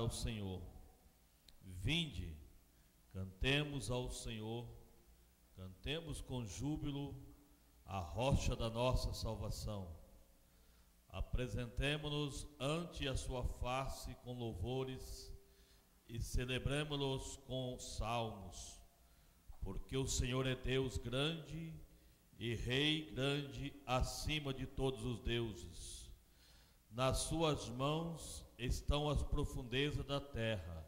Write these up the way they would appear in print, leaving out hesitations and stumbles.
ao Senhor. Vinde, cantemos ao Senhor, cantemos com júbilo a rocha da nossa salvação. Apresentemo-nos ante a sua face com louvores e celebremo-los com salmos, porque o Senhor é Deus grande e Rei grande acima de todos os deuses. Nas suas mãos estão as profundezas da terra,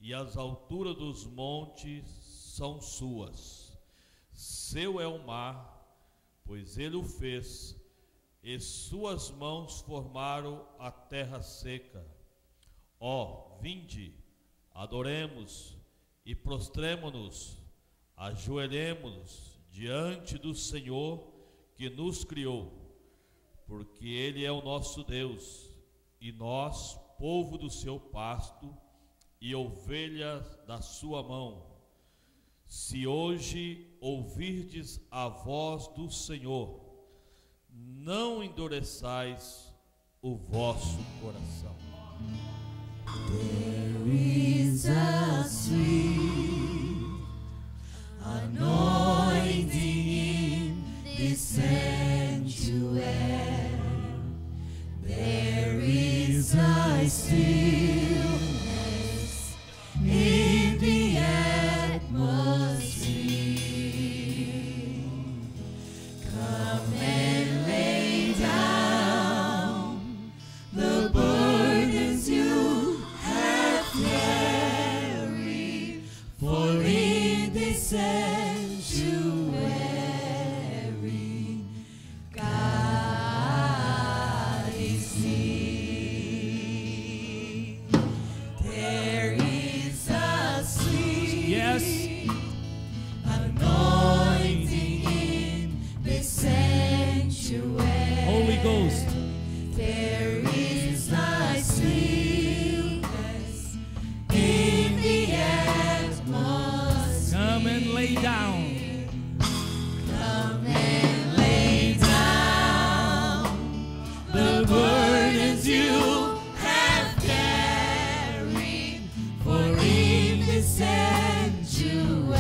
e as alturas dos montes são suas. Seu é o mar, pois ele o fez, e suas mãos formaram a terra seca. Ó, vinde, adoremos e prostremo-nos, ajoelhemo-nos diante do Senhor que nos criou, porque Ele é o nosso Deus, e nós, povo do seu pasto, e ovelhas da sua mão. Se hoje ouvirdes a voz do Senhor, não endureçais o vosso coração. There is a sweet anointing in this sanctuary. There is a stillness in the atmosphere. Come and lay down the burdens you have carried, for in this sanctuary God is near. There is a sweet anointing in this sanctuary. Holy Ghost. There is a stillness in the atmosphere. Come and lay down. Come and lay down the burdens you have carried, for in this sanctuary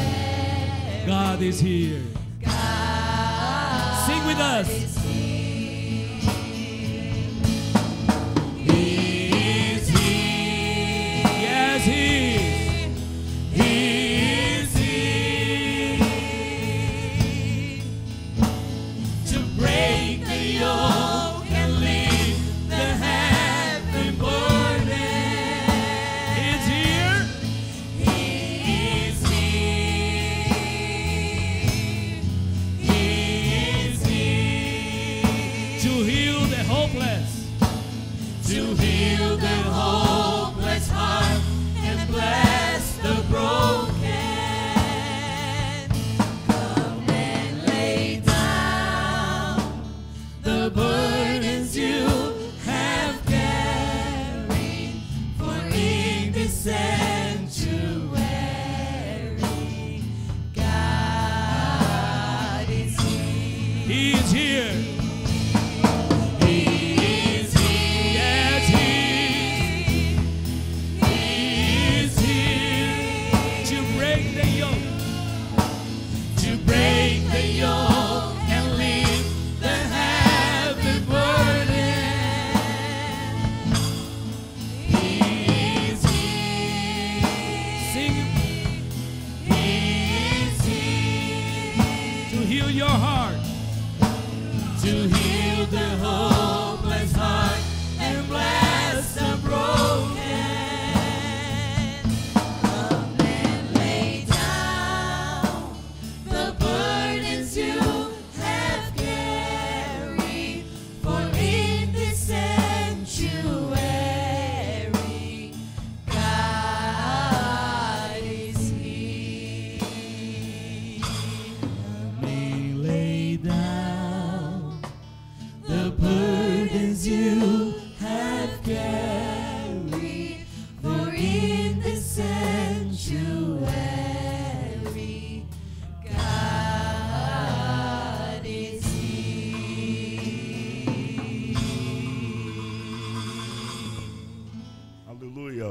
God is here. God Sing with us. is here. He is here. Yes, He is. He is here to break the yoke and lift the heavy burden. He's here. He is here. He is here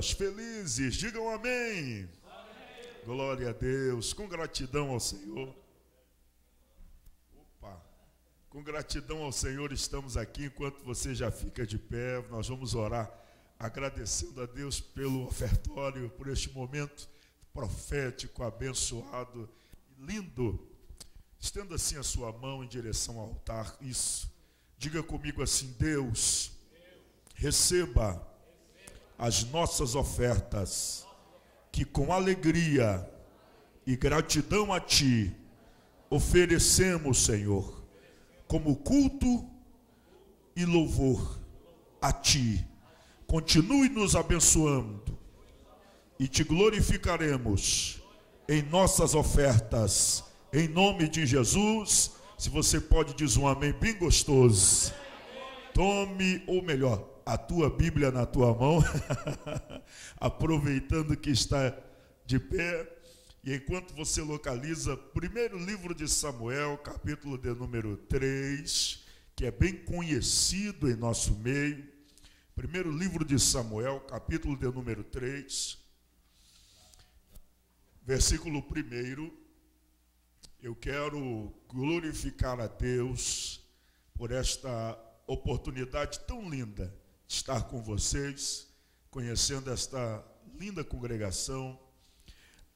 vidas felizes. Digam amém. Glória a Deus. Com gratidão ao Senhor. Com gratidão ao Senhor estamos aqui. Enquanto você já fica de pé, nós vamos orar agradecendo a Deus pelo ofertório, por este momento profético, abençoado e lindo. Estenda assim a sua mão em direção ao altar. Isso. Diga comigo assim: Deus, receba as nossas ofertas, que com alegria e gratidão a Ti oferecemos, Senhor, como culto e louvor a Ti. Continue nos abençoando e Te glorificaremos em nossas ofertas, em nome de Jesus. Se você pode, diz um amém bem gostoso. Tome, ou melhor, a tua Bíblia na tua mão, aproveitando que está de pé, e enquanto você localiza primeiro livro de Samuel, capítulo de número 3, que é bem conhecido em nosso meio. Primeiro livro de Samuel, capítulo de número 3, versículo 1. Eu quero glorificar a Deus por esta oportunidade tão linda de estar com vocês, conhecendo esta linda congregação.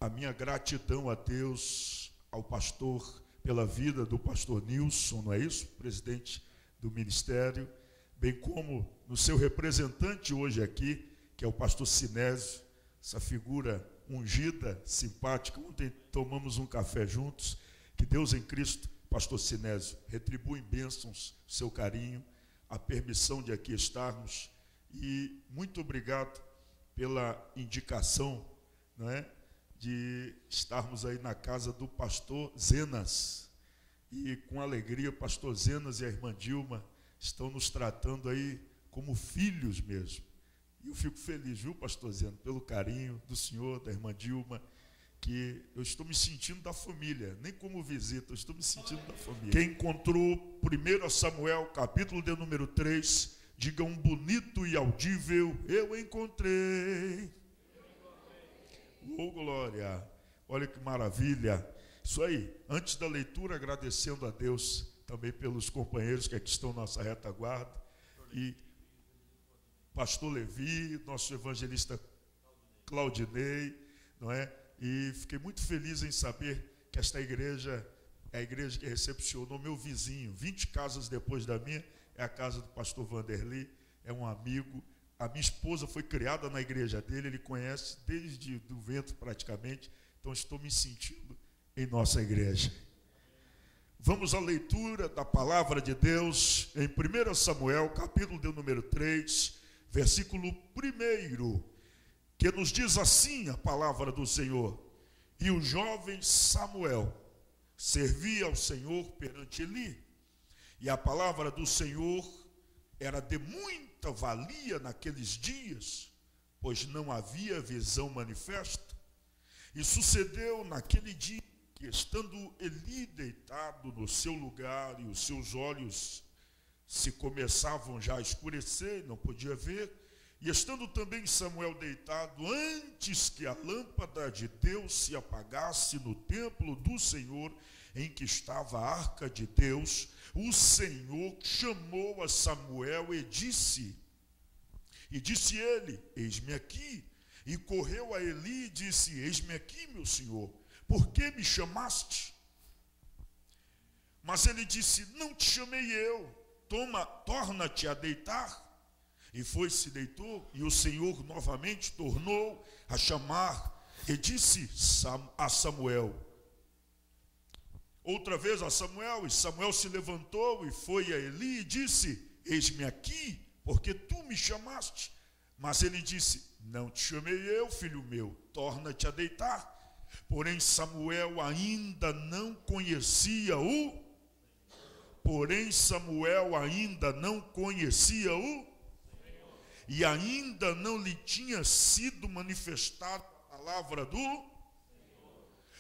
A minha gratidão a Deus, ao pastor, pela vida do pastor Nilson, não é isso? Presidente do ministério, bem como no seu representante hoje aqui, que é o pastor Sinésio, essa figura ungida, simpática. Ontem tomamos um café juntos. Que Deus em Cristo, pastor Sinésio, retribua em bênçãos o seu carinho, a permissão de aqui estarmos, e muito obrigado pela indicação, não é, de estarmos aí na casa do pastor Zenas, e com alegria o pastor Zenas e a irmã Dilma estão nos tratando aí como filhos mesmo, e eu fico feliz, viu, pastor Zenas, pelo carinho do senhor, da irmã Dilma, que eu estou me sentindo da família, nem como visita, eu estou me sentindo da família. Quem encontrou 1 Samuel, capítulo de número 3, diga um bonito e audível: eu encontrei. Oh, glória! Olha que maravilha! Isso aí, antes da leitura, agradecendo a Deus também pelos companheiros que aqui estão na nossa retaguarda, e pastor Levi, nosso evangelista Claudinei, não é? E fiquei muito feliz em saber que esta igreja é a igreja que recepcionou meu vizinho. 20 casas depois da minha, é a casa do pastor Vanderly, é um amigo. A minha esposa foi criada na igreja dele, ele conhece desde o ventre praticamente. Então estou me sentindo em nossa igreja. Vamos à leitura da palavra de Deus em 1 Samuel, capítulo de número 3, versículo 1, que nos diz assim a palavra do Senhor: e o jovem Samuel servia ao Senhor perante Eli, e a palavra do Senhor era de muita valia naqueles dias, pois não havia visão manifesta. E sucedeu naquele dia que, estando Eli deitado no seu lugar, e os seus olhos se começavam já a escurecer, não podia ver, e estando também Samuel deitado, antes que a lâmpada de Deus se apagasse no templo do Senhor, em que estava a arca de Deus, o Senhor chamou a Samuel e disse ele: eis-me aqui. E correu a Eli e disse: eis-me aqui, meu senhor, por que me chamaste? Mas ele disse: não te chamei eu, torna-te a deitar. E foi-se, deitou, e o Senhor novamente tornou a chamar, e disse a Samuel, outra vez a Samuel, e Samuel se levantou e foi a Eli e disse: eis-me aqui, porque tu me chamaste. Mas ele disse: não te chamei eu, filho meu, torna-te a deitar. Porém Samuel ainda não conhecia o e ainda não lhe tinha sido manifestada a palavra do Senhor.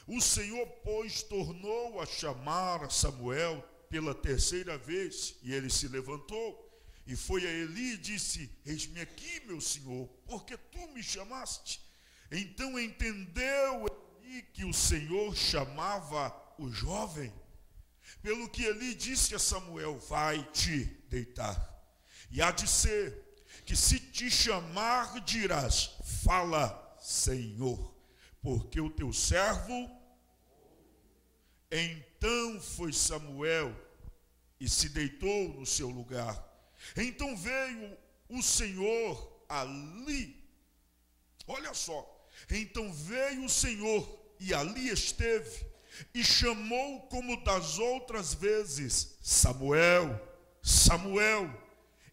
O Senhor, pois, tornou a chamar a Samuel pela terceira vez, e ele se levantou E foi a Eli e disse: eis-me aqui, meu senhor, porque tu me chamaste. Então entendeu Eli que o Senhor chamava o jovem. Pelo que Eli disse a Samuel: vai te deitar. E há de ser que se te chamar, dirás: fala, Senhor, porque o teu servo. Então foi Samuel e se deitou no seu lugar. Então veio o Senhor ali. Olha só. Então veio o Senhor e ali esteve e chamou como das outras vezes: Samuel, Samuel.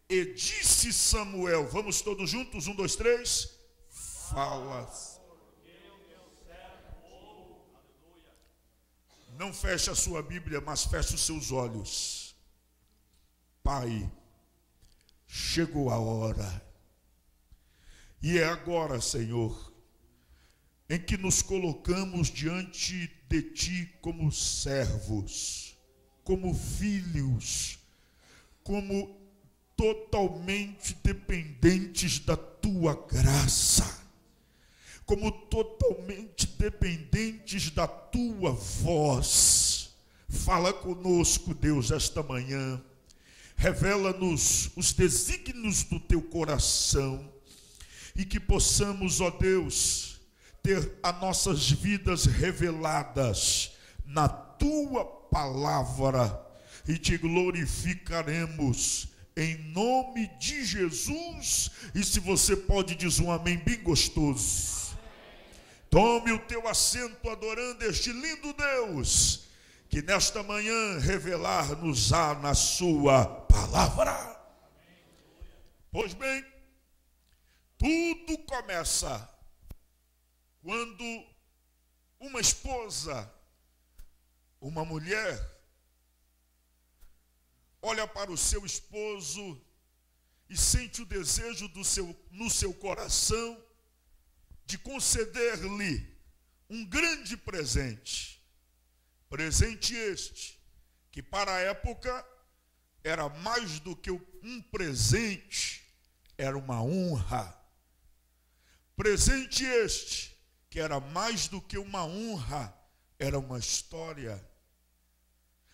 E disse Samuel, vamos todos juntos, 1, 2, 3. Fala. Não feche a sua Bíblia, mas feche os seus olhos. Pai, chegou a hora. E é agora, Senhor, em que nos colocamos diante de Ti como servos, como filhos, como totalmente dependentes da Tua graça, como totalmente dependentes da Tua voz. Fala conosco, Deus, esta manhã. Revela-nos os desígnios do Teu coração e que possamos, ó Deus, ter as nossas vidas reveladas na Tua palavra e Te glorificaremos em nome de Jesus. E se você pode, diz um amém bem gostoso. Tome o teu assento adorando este lindo Deus que nesta manhã revelar-nos-á na sua palavra. Pois bem, tudo começa quando uma esposa, uma mulher, olha para o seu esposo e sente o desejo no seu coração de conceder-lhe um grande presente. Presente este, que para a época era mais do que um presente, era uma honra. Presente este, que era mais do que uma honra, era uma história.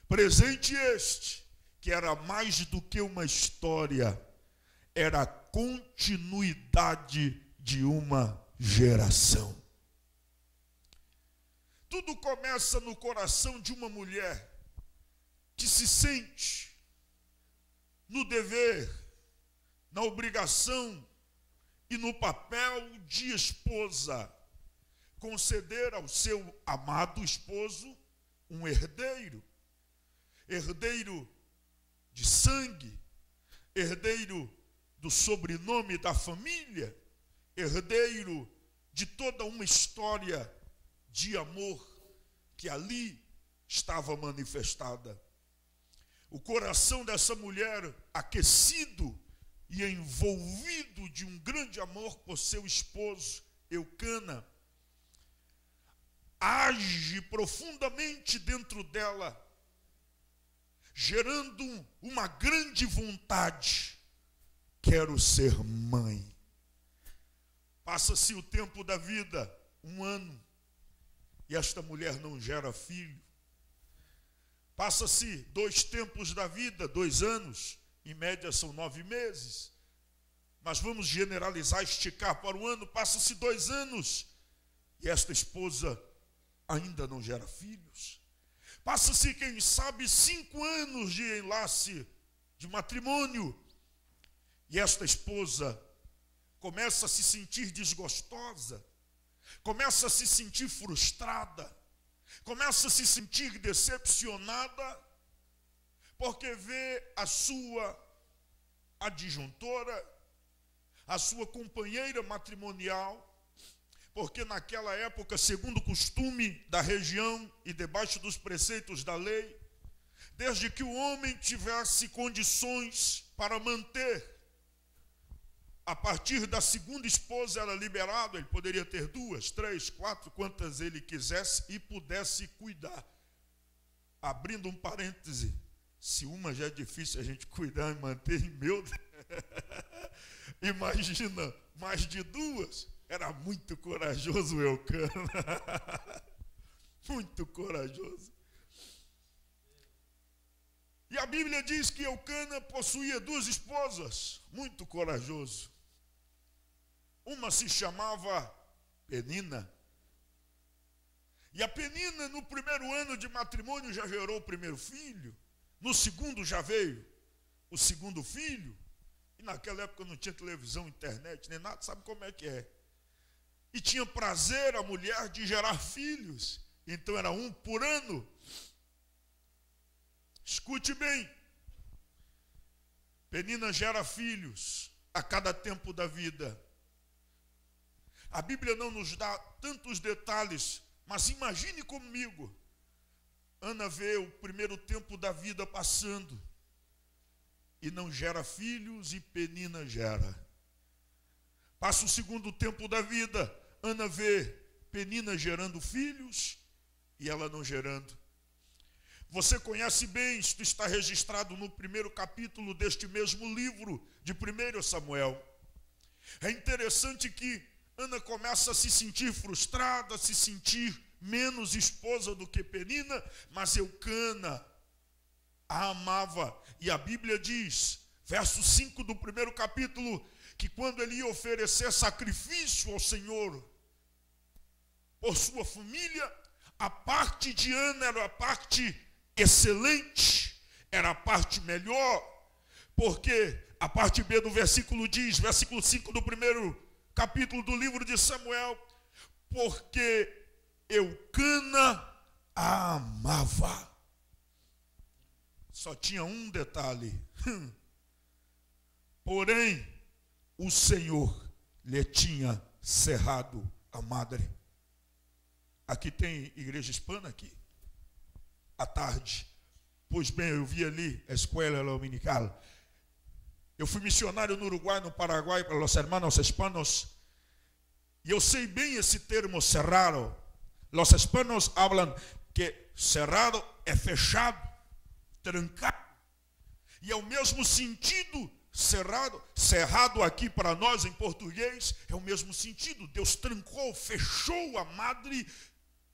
Presente este, que era mais do que uma história, era a continuidade de uma geração. Tudo começa no coração de uma mulher que se sente no dever, na obrigação e no papel de esposa, conceder ao seu amado esposo um herdeiro, herdeiro de sangue, herdeiro do sobrenome da família, herdeiro de toda uma história de amor que ali estava manifestada. O coração dessa mulher, aquecido e envolvido de um grande amor por seu esposo, Eucana, age profundamente dentro dela, gerando uma grande vontade: quero ser mãe. Passa-se o tempo da vida, 1 ano, e esta mulher não gera filho. Passa-se 2 tempos da vida, 2 anos, em média são 9 meses. Mas vamos generalizar, esticar para o ano. Passa-se 2 anos, e esta esposa ainda não gera filhos. Passa-se, quem sabe, 5 anos de enlace, de matrimônio, e esta esposa começa a se sentir desgostosa, começa a se sentir frustrada, começa a se sentir decepcionada, porque vê a sua adjuntora, a sua companheira matrimonial, porque naquela época, segundo o costume da região e debaixo dos preceitos da lei, desde que o homem tivesse condições para manter, a partir da segunda esposa era liberado, ele poderia ter 2, 3, 4, quantas ele quisesse e pudesse cuidar. Abrindo um parêntese, se uma já é difícil a gente cuidar e manter, meu Deus, Imagina, mais de 2. Era muito corajoso o Eucana. Muito corajoso. E a Bíblia diz que Eucana possuía 2 esposas. Muito corajoso. Uma se chamava Penina. E a Penina, no primeiro ano de matrimônio, já gerou o primeiro filho. No segundo já veio o segundo filho. E naquela época não tinha televisão, internet, nem nada, sabe como é que é. E tinha prazer a mulher de gerar filhos. Então era 1 por ano. Escute bem. Penina gera filhos a cada tempo da vida. A Bíblia não nos dá tantos detalhes, mas imagine comigo. Ana vê o primeiro tempo da vida passando e não gera filhos, e Penina gera. Passa o segundo tempo da vida, Ana vê Penina gerando filhos e ela não gerando. Você conhece bem, isto está registrado no primeiro capítulo deste mesmo livro de 1 Samuel. É interessante que Ana começa a se sentir frustrada, a se sentir menos esposa do que Penina, mas Eucana a amava. E a Bíblia diz, verso 5 do primeiro capítulo, que quando ele ia oferecer sacrifício ao Senhor por sua família, a parte de Ana era a parte excelente, era a parte melhor, porque a parte B do versículo diz, versículo 5 do primeiro capítulo do livro de Samuel, porque Eucana a amava. Só tinha um detalhe. Porém, o Senhor lhe tinha cerrado a madre. Aqui tem igreja hispana aqui. À tarde. Pois bem, eu vi ali a escola dominical. Eu fui missionário no Uruguai, no Paraguai, para os hermanos hispanos. E eu sei bem esse termo cerrado. Os hispanos falam que cerrado é fechado, trancado. E é o mesmo sentido, cerrado aqui para nós em português, é o mesmo sentido. Deus trancou, fechou a madre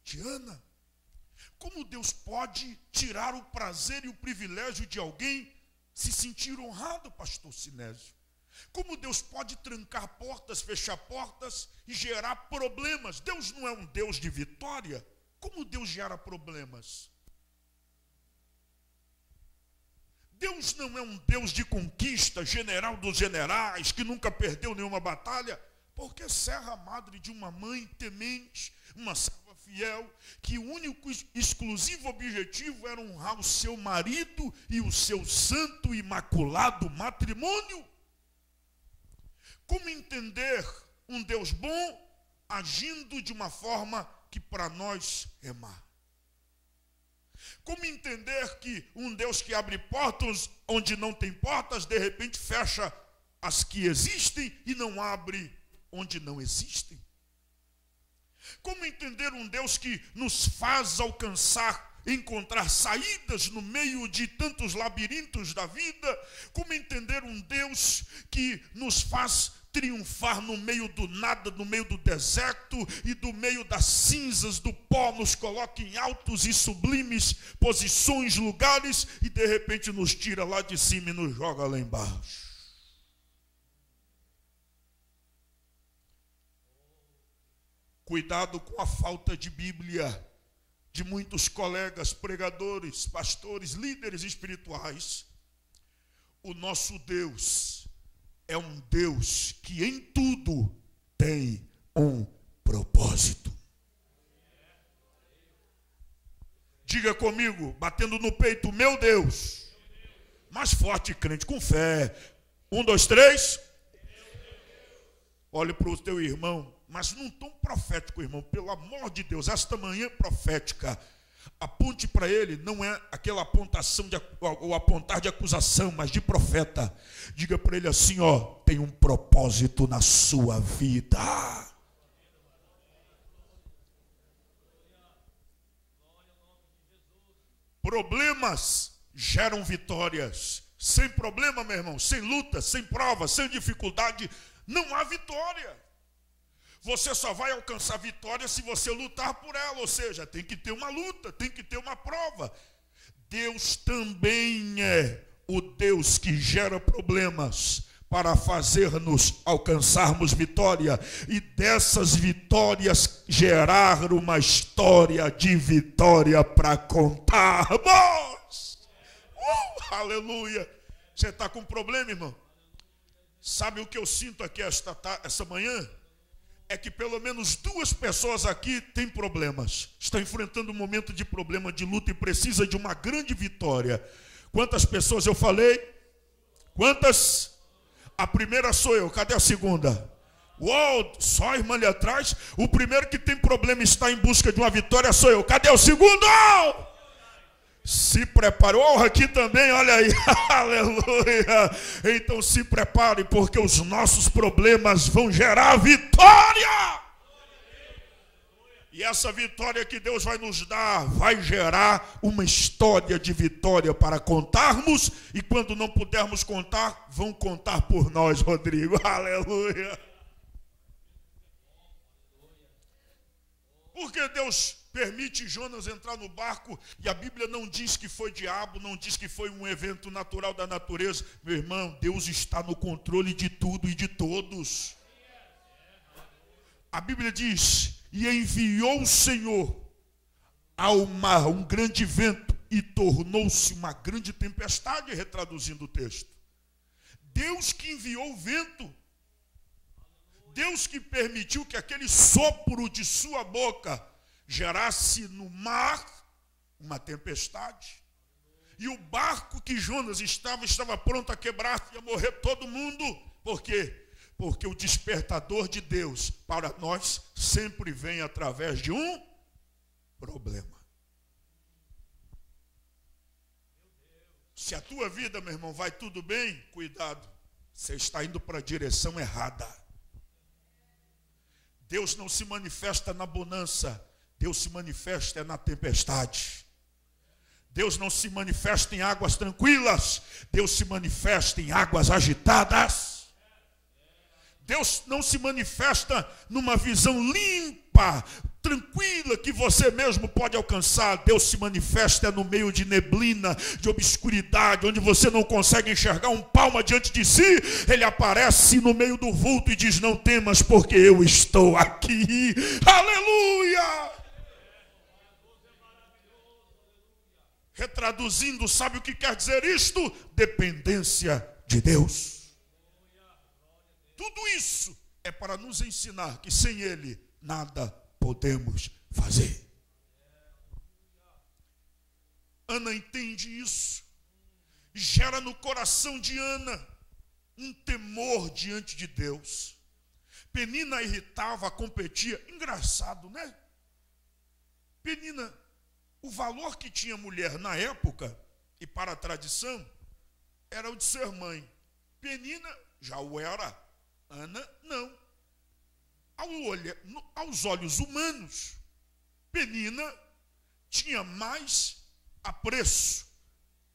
de Ana. Como Deus pode tirar o prazer e o privilégio de alguém se sentir honrado, pastor Sinésio? Como Deus pode trancar portas, fechar portas e gerar problemas? Deus não é um Deus de vitória. Como Deus gera problemas? Deus não é um Deus de conquista, general dos generais, que nunca perdeu nenhuma batalha. Porque serra a madre de uma mãe temente, uma serva fiel, que o único exclusivo objetivo era honrar o seu marido e o seu santo e imaculado matrimônio. Como entender um Deus bom agindo de uma forma que para nós é má? Como entender que um Deus que abre portas onde não tem portas, de repente fecha as que existem e não abre onde não existem? Como entender um Deus que nos faz encontrar saídas no meio de tantos labirintos da vida? Como entender um Deus que nos faz triunfar no meio do nada, no meio do deserto e do meio das cinzas, do pó, nos coloca em altos e sublimes posições, lugares, e de repente nos tira lá de cima e nos joga lá embaixo? Cuidado com a falta de Bíblia de muitos colegas, pregadores, pastores, líderes espirituais. O nosso Deus é um Deus que em tudo tem um propósito. Diga comigo, batendo no peito, meu Deus. Mais forte, crente, com fé. 1, 2, 3. Olhe para o teu irmão, mas num tom profético, irmão. Pelo amor de Deus, esta manhã profética. Aponte para ele, não é aquela apontação ou apontar de acusação, mas de profeta. Diga para ele assim, ó, tem um propósito na sua vida. Problemas geram vitórias Sem problema, meu irmão, sem luta, sem prova, sem dificuldade, não há vitória. Você só vai alcançar vitória se você lutar por ela, ou seja, tem que ter uma luta, tem que ter uma prova. Deus também é o Deus que gera problemas para fazer-nos alcançarmos vitória e dessas vitórias gerar uma história de vitória para contarmos. Aleluia! Você está com problema, irmão? Sabe o que eu sinto aqui essa manhã? É que pelo menos 2 pessoas aqui têm problemas. Estão enfrentando um momento de problema, de luta e precisa de uma grande vitória. Quantas pessoas eu falei? Quantas? A primeira sou eu. Cadê a segunda? Uou, só a irmã ali atrás. O primeiro que tem problema e está em busca de uma vitória sou eu. Cadê o segundo? Se preparou aqui também, olha aí, aleluia. Então se prepare, porque os nossos problemas vão gerar vitória. E essa vitória que Deus vai nos dar vai gerar uma história de vitória para contarmos. E quando não pudermos contar, vão contar por nós, Rodrigo, aleluia. Porque Deus permite Jonas entrar no barco e a Bíblia não diz que foi diabo, não diz que foi um evento natural da natureza. Meu irmão, Deus está no controle de tudo e de todos. A Bíblia diz, e enviou o Senhor ao mar um grande vento e tornou-se uma grande tempestade, retraduzindo o texto. Deus que enviou o vento, Deus que permitiu que aquele sopro de sua boca gerasse no mar uma tempestade. E o barco que Jonas estava pronto a quebrar, ia morrer todo mundo. Por quê? Porque o despertador de Deus para nós sempre vem através de um problema. Se a tua vida, meu irmão, vai tudo bem, cuidado, você está indo para a direção errada. Deus não se manifesta na bonança, Deus se manifesta na tempestade. Deus não se manifesta em águas tranquilas, Deus se manifesta em águas agitadas. Deus não se manifesta numa visão limpa, tranquila, que você mesmo pode alcançar. Deus se manifesta no meio de neblina, de obscuridade, onde você não consegue enxergar um palmo diante de si. Ele aparece no meio do vulto e diz, não temas, porque eu estou aqui. Aleluia! Retraduzindo, sabe o que quer dizer isto? Dependência de Deus. Tudo isso é para nos ensinar que sem Ele nada podemos fazer. Ana entende isso. Gera no coração de Ana um temor diante de Deus. Penina irritava, competia. Engraçado, né? Penina, o valor que tinha mulher na época e para a tradição era o de ser mãe. Penina já o era. Ana, não. Aos olhos humanos, Penina tinha mais apreço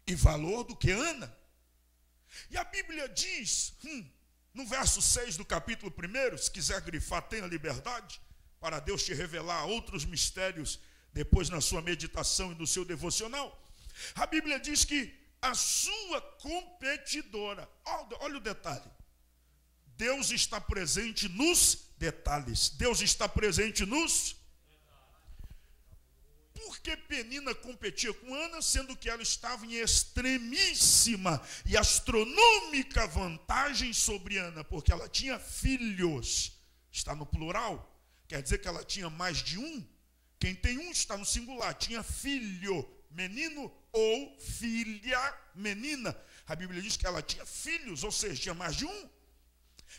e valor do que Ana. E a Bíblia diz, no verso 6 do capítulo 1, se quiser grifar, tenha liberdade, para Deus te revelar outros mistérios depois na sua meditação e no seu devocional. A Bíblia diz que a sua competidora, olha o detalhe, Deus está presente nos detalhes. Deus está presente nos... Por que Penina competia com Ana, sendo que ela estava em extremíssima e astronômica vantagem sobre Ana? Porque ela tinha filhos. Está no plural. Quer dizer que ela tinha mais de um. Quem tem um está no singular. Tinha filho menino ou filha menina. A Bíblia diz que ela tinha filhos, ou seja, tinha mais de um.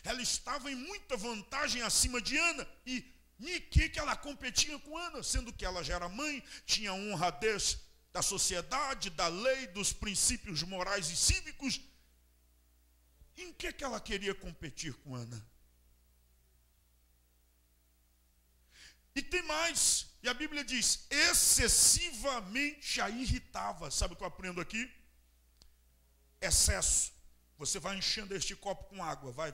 Ela estava em muita vantagem acima de Ana. E em que ela competia com Ana? Sendo que ela já era mãe, tinha honradez da sociedade, da lei, dos princípios morais e cívicos. Em que ela queria competir com Ana? E tem mais. E a Bíblia diz, excessivamente a irritava. Sabe o que eu aprendo aqui? excesso. Você vai enchendo este copo com água, vai.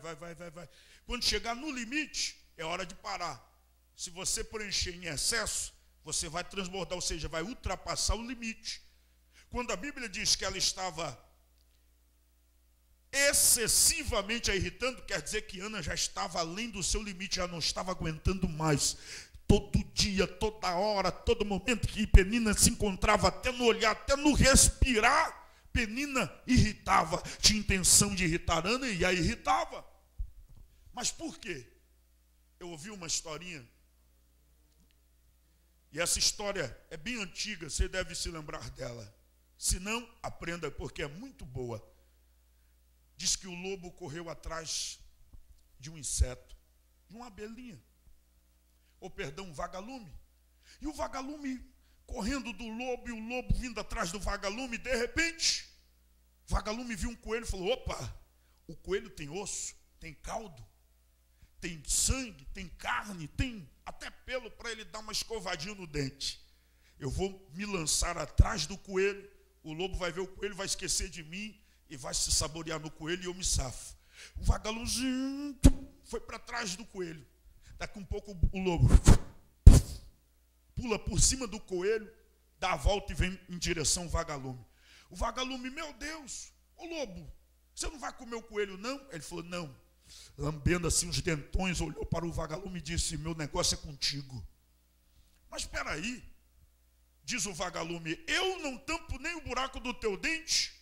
Quando chegar no limite, é hora de parar. Se você preencher em excesso, você vai transbordar, ou seja, vai ultrapassar o limite. Quando a Bíblia diz que ela estava excessivamente a irritando, quer dizer que Ana já estava além do seu limite, já não estava aguentando mais. Todo dia, toda hora, todo momento que Penina se encontrava, até no olhar, até no respirar, Penina irritava, tinha intenção de irritar Ana e a irritava. Mas por quê? Eu ouvi uma historinha, e essa história é bem antiga, você deve se lembrar dela. Se não, aprenda, porque é muito boa. Diz que o lobo correu atrás de um inseto, de uma abelhinha, um vagalume. E o vagalume correndo do lobo e o lobo vindo atrás do vagalume. De repente, o vagalume viu um coelho e falou: opa, o coelho tem osso, tem caldo, tem sangue, tem carne, tem até pelo para ele dar uma escovadinha no dente. Eu vou me lançar atrás do coelho, o lobo vai ver o coelho, vai esquecer de mim e vai se saborear no coelho e eu me safo. O vagalumezinho foi para trás do coelho. Daqui um pouco o lobo pula por cima do coelho, dá a volta e vem em direção ao vagalume. O vagalume: meu Deus, ô lobo, você não vai comer o coelho não? Ele falou: não. Lambendo assim os dentões, olhou para o vagalume e disse: meu negócio é contigo. Mas espera aí, diz o vagalume, eu não tampo nem o buraco do teu dente?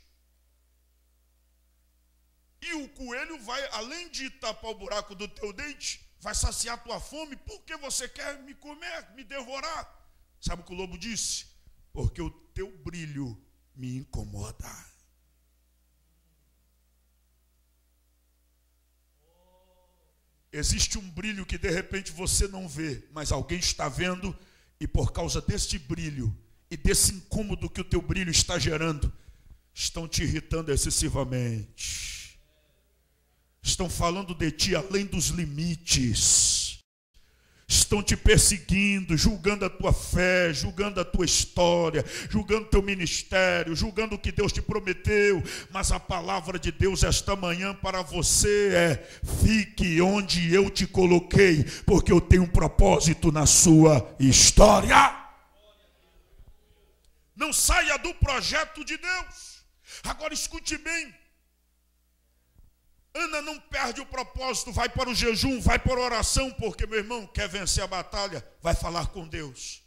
E o coelho vai, além de tapar o buraco do teu dente, vai saciar a tua fome, porque você quer me comer, me devorar. Sabe o que o lobo disse? Porque o teu brilho me incomoda. Existe um brilho que de repente você não vê, mas alguém está vendo, e por causa deste brilho e desse incômodo que o teu brilho está gerando, estão te irritando excessivamente. Estão falando de ti além dos limites. Estão te perseguindo, julgando a tua fé, julgando a tua história, julgando o teu ministério, julgando o que Deus te prometeu. Mas a palavra de Deus esta manhã para você é: fique onde eu te coloquei, porque eu tenho um propósito na sua história. Não saia do projeto de Deus. Agora escute bem. Ana não perde o propósito, vai para o jejum, vai para a oração, porque, meu irmão, quer vencer a batalha, vai falar com Deus.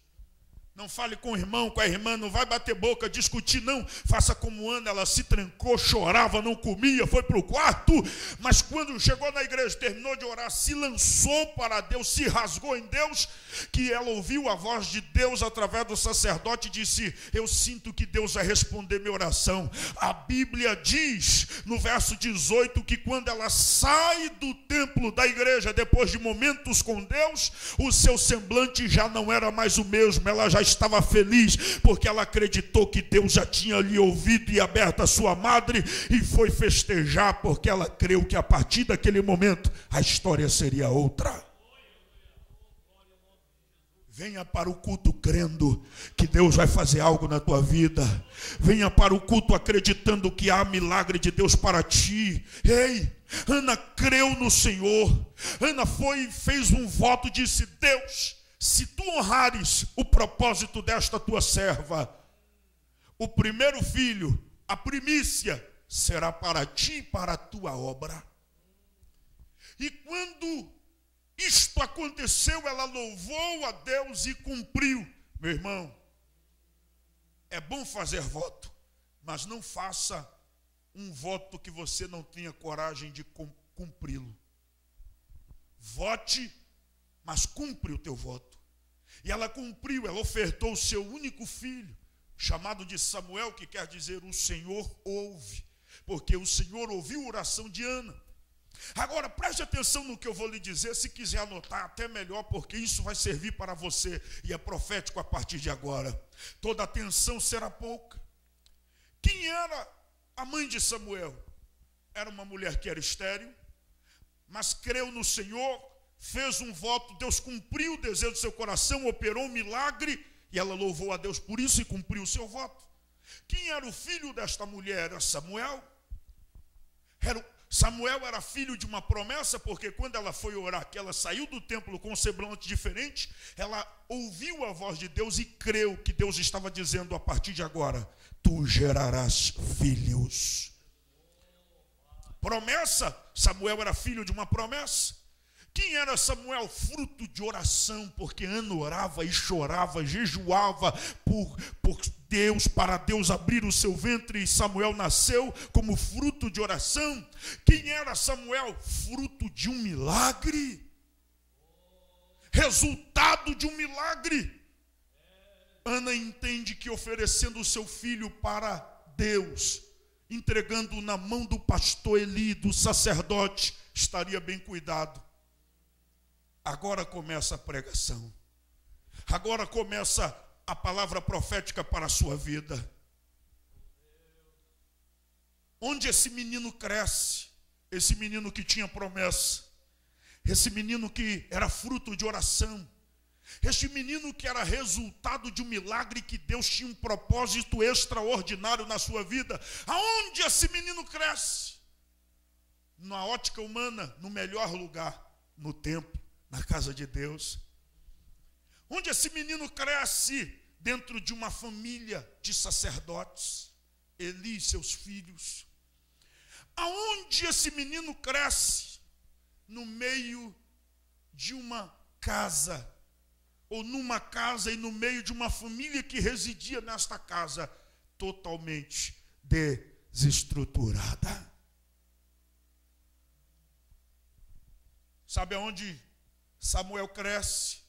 Não fale com o irmão, com a irmã, não vai bater boca, discutir, não. Faça como Ana, ela se trancou, chorava, não comia, foi para o quarto, mas quando chegou na igreja, terminou de orar, se lançou para Deus, se rasgou em Deus, que ela ouviu a voz de Deus através do sacerdote e disse: eu sinto que Deus vai responder minha oração. A Bíblia diz, no verso 18, que quando ela sai do templo da igreja, depois de momentos com Deus, o seu semblante já não era mais o mesmo, ela já estava feliz, porque ela acreditou que Deus já tinha lhe ouvido e aberto a sua madre, e foi festejar, porque ela creu que a partir daquele momento a história seria outra. Venha para o culto crendo que Deus vai fazer algo na tua vida. Venha para o culto acreditando que há milagre de Deus para ti. Ei, Ana creu no Senhor. Ana foi e fez um voto, disse: Deus, se tu honrares o propósito desta tua serva, o primeiro filho, a primícia, será para ti e para a tua obra. E quando isto aconteceu, ela louvou a Deus e cumpriu. Meu irmão, é bom fazer voto, mas não faça um voto que você não tenha coragem de cumpri-lo. Vote, mas cumpre o teu voto. E ela cumpriu, ela ofertou o seu único filho, chamado de Samuel, que quer dizer o Senhor ouve, porque o Senhor ouviu a oração de Ana. Agora preste atenção no que eu vou lhe dizer, se quiser anotar até melhor, porque isso vai servir para você e é profético a partir de agora. Toda atenção será pouca. Quem era a mãe de Samuel? Era uma mulher que era estéril, mas creu no Senhor, fez um voto, Deus cumpriu o desejo do seu coração, operou um milagre e ela louvou a Deus por isso e cumpriu o seu voto. Quem era o filho desta mulher? Era Samuel. Samuel era filho de uma promessa, porque quando ela foi orar, que ela saiu do templo com um semblante diferente, ela ouviu a voz de Deus e creu que Deus estava dizendo: a partir de agora, tu gerarás filhos. Promessa, Samuel era filho de uma promessa. Quem era Samuel? Fruto de oração, porque Ana orava e chorava, jejuava por Deus, para Deus abrir o seu ventre, e Samuel nasceu como fruto de oração. Quem era Samuel? Fruto de um milagre, resultado de um milagre. Ana entende que oferecendo o seu filho para Deus, entregando-o na mão do pastor Eli, do sacerdote, estaria bem cuidado. Agora começa a pregação. Agora começa a palavra profética para a sua vida. Onde esse menino cresce, esse menino que tinha promessa, esse menino que era fruto de oração, este menino que era resultado de um milagre, que Deus tinha um propósito extraordinário na sua vida. Aonde esse menino cresce? Na ótica humana, no melhor lugar, no templo, na casa de Deus. Onde esse menino cresce? Dentro de uma família de sacerdotes, Eli e seus filhos. Aonde esse menino cresce? No meio de uma casa, ou numa casa e no meio de uma família que residia nesta casa, totalmente desestruturada. Sabe aonde Samuel cresce?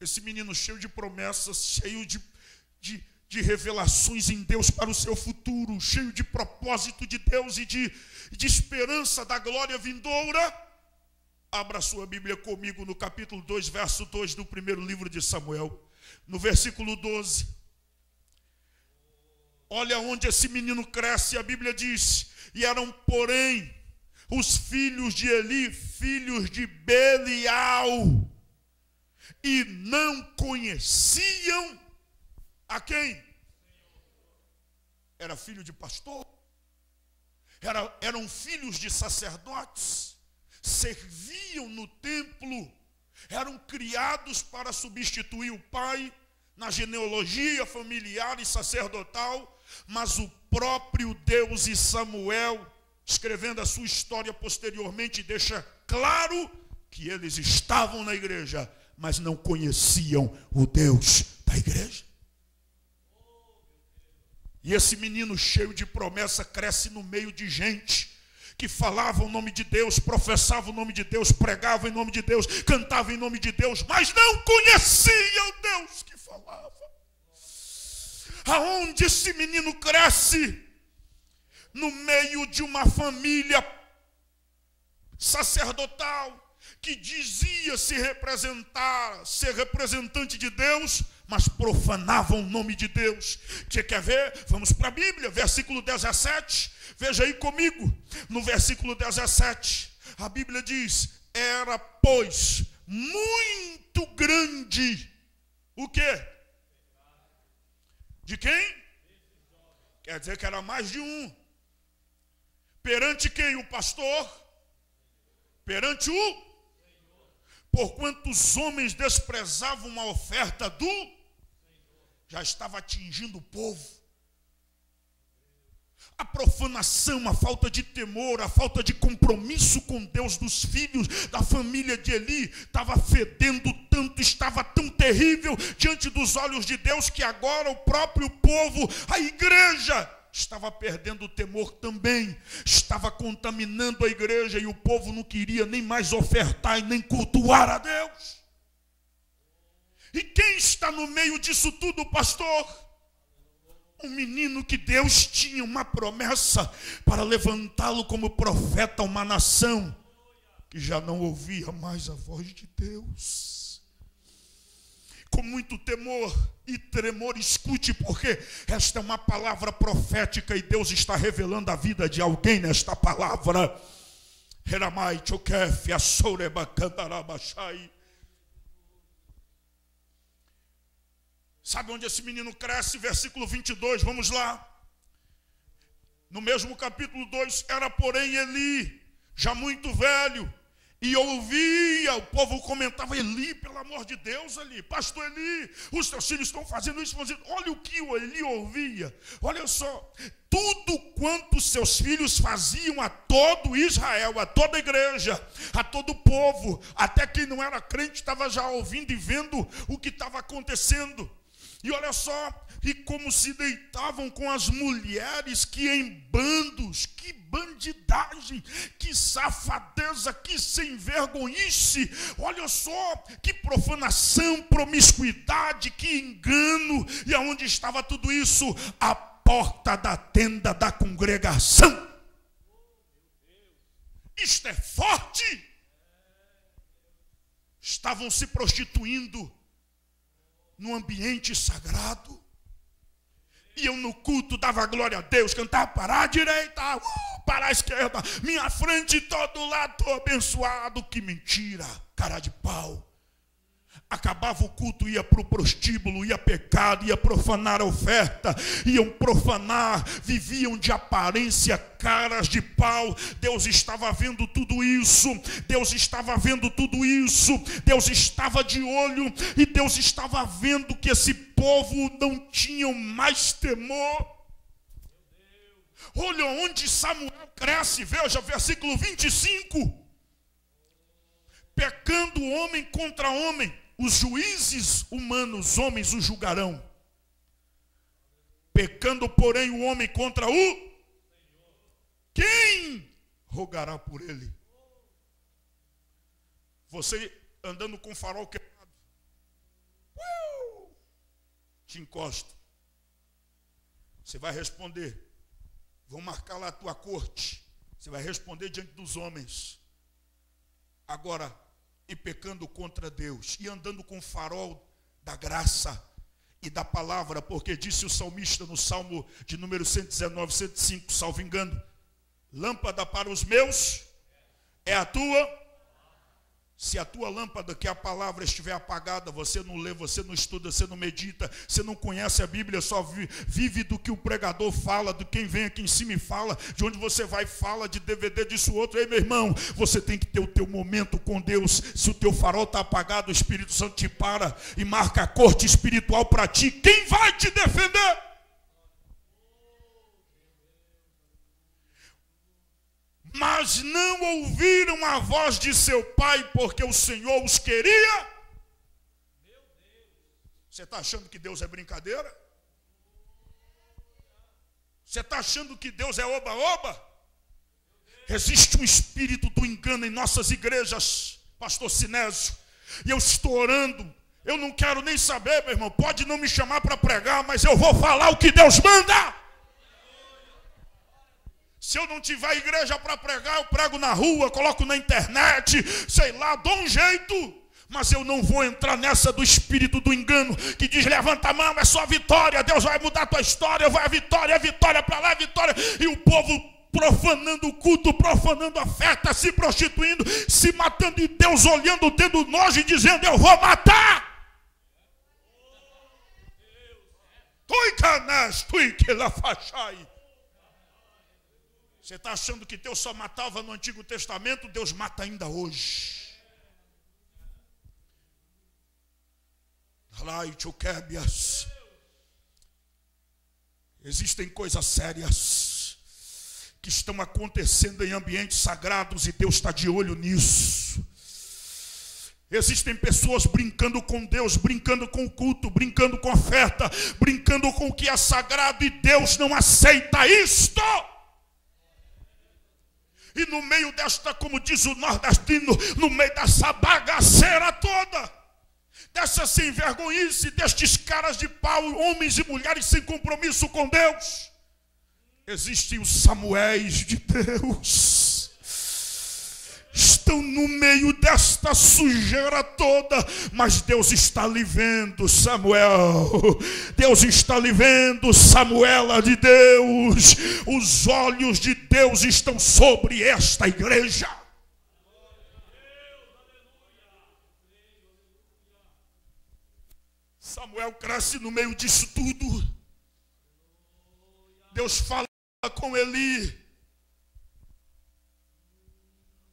Esse menino cheio de promessas, cheio de revelações em Deus para o seu futuro, cheio de propósito de Deus e de esperança da glória vindoura. Abra sua Bíblia comigo no capítulo 2, verso 2 do primeiro livro de Samuel, no versículo 12. Olha onde esse menino cresce. A Bíblia diz: e eram, porém, os filhos de Eli, filhos de Belial, e não conheciam a quem? Era filho de pastor, eram filhos de sacerdotes, serviam no templo, eram criados para substituir o pai na genealogia familiar e sacerdotal, mas o próprio Deus, e Samuel, escrevendo a sua história posteriormente, deixa claro que eles estavam na igreja, mas não conheciam o Deus da igreja. E esse menino cheio de promessa cresce no meio de gente que falava o nome de Deus, professava o nome de Deus, pregava em nome de Deus, cantava em nome de Deus, mas não conhecia o Deus que falava. Aonde esse menino cresce? No meio de uma família sacerdotal, que dizia ser representante de Deus, mas profanavam o nome de Deus. Você quer ver? Vamos para a Bíblia, versículo 17. Veja aí comigo, no versículo 17. A Bíblia diz: era, pois, muito grande. O quê? De quem? Quer dizer que era mais de um. Perante quem? O pastor? Perante o? Porquanto os homens desprezavam a oferta do, já estava atingindo o povo. A profanação, a falta de temor, a falta de compromisso com Deus dos filhos da família de Eli estava fedendo tanto, estava tão terrível diante dos olhos de Deus, que agora o próprio povo, a igreja, estava perdendo o temor também, estava contaminando a igreja, e o povo não queria nem mais ofertar e nem cultuar a Deus. E quem está no meio disso tudo, pastor? Um menino que Deus tinha uma promessa para levantá-lo como profeta a uma nação que já não ouvia mais a voz de Deus. Com muito temor e tremor, escute, porque esta é uma palavra profética e Deus está revelando a vida de alguém nesta palavra. Sabe onde esse menino cresce? Versículo 22, vamos lá. No mesmo capítulo 2, era porém Eli, já muito velho, e ouvia, o povo comentava: Eli, pelo amor de Deus, Eli, pastor Eli, os teus filhos estão fazendo isso, olha o que o Eli ouvia, olha só, tudo quanto seus filhos faziam a todo Israel, a toda a igreja, a todo o povo, até quem não era crente estava já ouvindo e vendo o que estava acontecendo. E olha só, e como se deitavam com as mulheres, que em bandos, que bandidagem, que safadeza, que sem vergonhice, olha só, que profanação, promiscuidade, que engano. E aonde estava tudo isso? A porta da tenda da congregação. Isto é forte. Estavam se prostituindo no ambiente sagrado. Iam no culto, dava glória a Deus, cantava para a direita, para a esquerda, minha frente, todo lado, estou abençoado. Que mentira, cara de pau. Acabava o culto, ia para o prostíbulo, ia pecar, ia profanar a oferta, iam profanar, viviam de aparência, caras de pau. Deus estava vendo tudo isso, Deus estava vendo tudo isso, Deus estava de olho, e Deus estava vendo que esse povo não tinha mais temor. Olha onde Samuel cresce, veja, versículo 25. Pecando homem contra homem, os juízes humanos, homens, o julgarão. Pecando, porém, o homem contra o... Quem rogará por ele? Você andando com farol queimado, te encosta. Você vai responder. Vão marcar lá a tua corte. Você vai responder diante dos homens. Agora, e pecando contra Deus, e andando com o farol da graça e da palavra, porque disse o salmista no Salmo de número 119, 105, salvo engano: lâmpada para os meus é a tua. Se a tua lâmpada, que é a palavra, estiver apagada, você não lê, você não estuda, você não medita, você não conhece a Bíblia, só vive do que o pregador fala, do quem vem aqui em cima e fala, de onde você vai fala, de DVD, disso outro. Ei, meu irmão, você tem que ter o teu momento com Deus. Se o teu farol está apagado, o Espírito Santo te para e marca a corte espiritual para ti. Quem vai te defender? Mas não ouviram a voz de seu pai, porque o Senhor os queria. Você está achando que Deus é brincadeira? Você está achando que Deus é oba-oba? Existe um espírito do engano em nossas igrejas, pastor Sinésio, e eu estou orando. Eu não quero nem saber, meu irmão, pode não me chamar para pregar, mas eu vou falar o que Deus manda. Se eu não tiver igreja para pregar, eu prego na rua, coloco na internet, sei lá, dou um jeito. Mas eu não vou entrar nessa do espírito do engano, que diz: levanta a mão, é só vitória, Deus vai mudar a tua história, vai a vitória para lá, vitória. E o povo profanando o culto, profanando a festa, se prostituindo, se matando, e Deus olhando, tendo nojo e dizendo: eu vou matar. Tui canás, tui que lá fachai. Você está achando que Deus só matava no Antigo Testamento? Deus mata ainda hoje. Existem coisas sérias que estão acontecendo em ambientes sagrados e Deus está de olho nisso. Existem pessoas brincando com Deus, brincando com o culto, brincando com a oferta, brincando com o que é sagrado, e Deus não aceita isto. E no meio desta, como diz o nordestino, no meio dessa bagaceira toda, dessa sem vergonhice, destes caras de pau, homens e mulheres sem compromisso com Deus, existem os Samuéis de Deus. Estão no meio desta sujeira toda, mas Deus está lhe vendo, Samuel. Deus está lhe vendo, Samuela de Deus. Os olhos de Deus estão sobre esta igreja. Samuel cresce no meio disso tudo. Deus fala com Eli.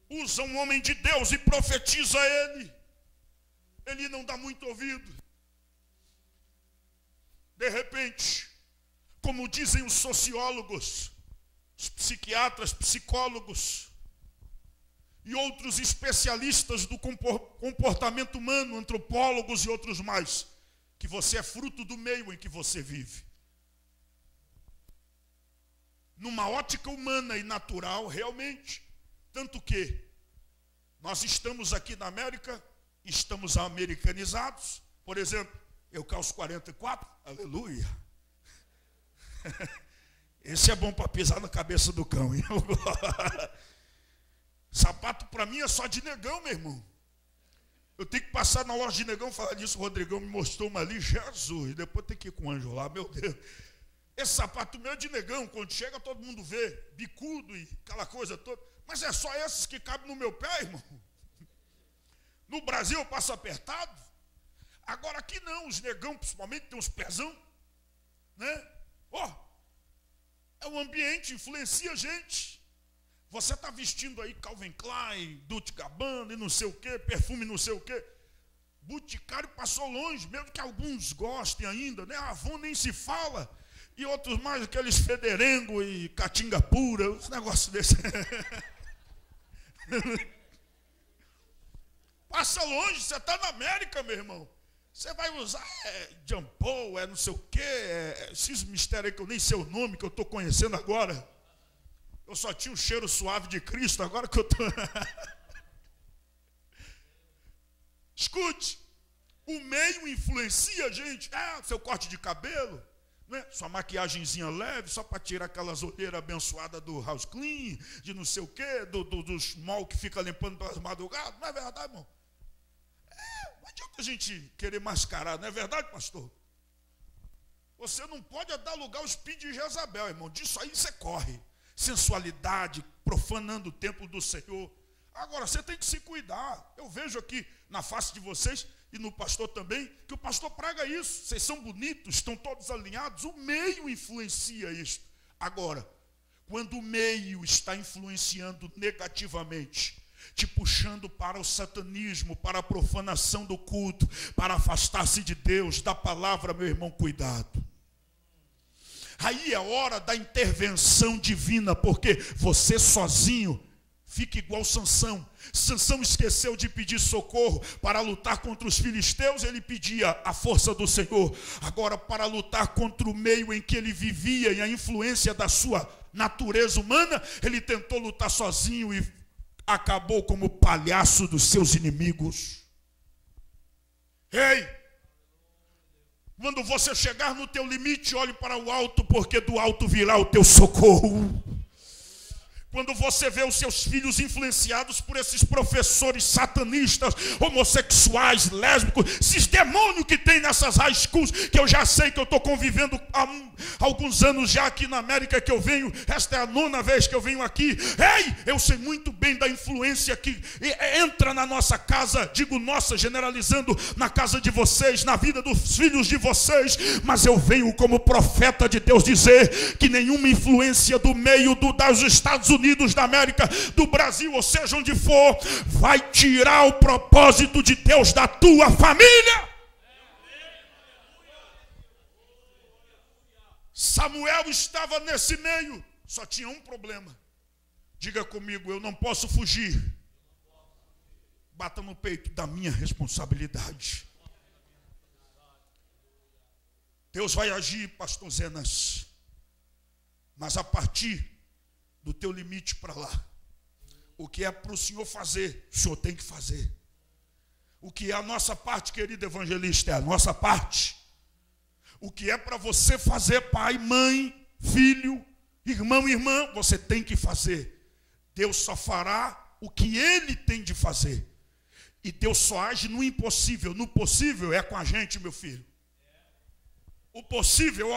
Usa um homem de Deus e profetiza a ele. Ele não dá muito ouvido. De repente, como dizem os sociólogos, os psiquiatras, psicólogos e outros especialistas do comportamento humano, antropólogos e outros mais, que você é fruto do meio em que você vive. Numa ótica humana e natural, realmente. Tanto que nós estamos aqui na América, estamos americanizados. Por exemplo, eu calço 44, aleluia. Esse é bom para pisar na cabeça do cão, hein? Sapato para mim é só de negão, meu irmão. Eu tenho que passar na loja de negão, falar disso. O Rodrigão me mostrou uma ali, Jesus. Depois tem que ir com o anjo lá, meu Deus. Esse sapato meu é de negão, quando chega todo mundo vê, bicudo e aquela coisa toda. Mas é só esses que cabem no meu pé, irmão. No Brasil eu passo apertado. Agora aqui não, os negão principalmente tem uns pezão, né? É o ambiente, influencia a gente. Você está vestindo aí Calvin Klein, Dolce & Gabbana e não sei o quê, perfume não sei o quê. Boticário passou longe, mesmo que alguns gostem ainda, né? Avon nem se fala. E outros mais, aqueles federengo e catinga pura, uns negócios desses. Passa longe, você está na América, meu irmão. Você vai usar Jampol, não sei o quê, esses mistérios aí que eu nem sei o nome, que eu estou conhecendo agora. Eu só tinha o cheiro suave de Cristo, agora que eu estou... Escute, o meio influencia a gente. Seu corte de cabelo, né? Sua maquiagenzinha leve, só para tirar aquelas olheiras abençoadas do house clean, de não sei o quê, dos mal que fica limpando pelas madrugadas. Não é verdade, irmão? Não adianta a gente querer mascarar, não é verdade, pastor? Você não pode dar lugar ao espírito de Jezabel, irmão. Disso aí você corre. Sensualidade, profanando o templo do Senhor. Agora, você tem que se cuidar. Eu vejo aqui na face de vocês e no pastor também, que o pastor prega isso. Vocês são bonitos, estão todos alinhados. O meio influencia isso. Agora, quando o meio está influenciando negativamente, te puxando para o satanismo, para a profanação do culto, para afastar-se de Deus, da palavra, meu irmão, cuidado. Aí é hora da intervenção divina, porque você sozinho fica igual Sansão. Sansão esqueceu de pedir socorro para lutar contra os filisteus, ele pedia a força do Senhor. Agora, para lutar contra o meio em que ele vivia e a influência da sua natureza humana, ele tentou lutar sozinho e acabou como palhaço dos seus inimigos. Ei! Quando você chegar no teu limite, olhe para o alto, porque do alto virá o teu socorro. Quando você vê os seus filhos influenciados por esses professores satanistas, homossexuais, lésbicos, esses demônios que tem nessas high schools, que eu já sei que eu estou convivendo há alguns anos já aqui na América que eu venho, esta é a 9ª vez que eu venho aqui. Ei, eu sei muito bem da influência que entra na nossa casa, digo nossa, generalizando, na casa de vocês, na vida dos filhos de vocês, mas eu venho como profeta de Deus dizer que nenhuma influência do meio dos Estados Unidos da América, do Brasil, ou seja onde for, vai tirar o propósito de Deus da tua família. Samuel estava nesse meio, só tinha um problema. Diga comigo, eu não posso fugir. Bata no peito da minha responsabilidade. Deus vai agir, pastor Zenas, mas a partir do teu limite para lá. O que é para o Senhor fazer, o Senhor tem que fazer. O que é a nossa parte, querido evangelista, é a nossa parte. O que é para você fazer, pai, mãe, filho, irmão, irmã, você tem que fazer. Deus só fará o que Ele tem de fazer. E Deus só age no impossível. No possível é com a gente, meu filho. O possível,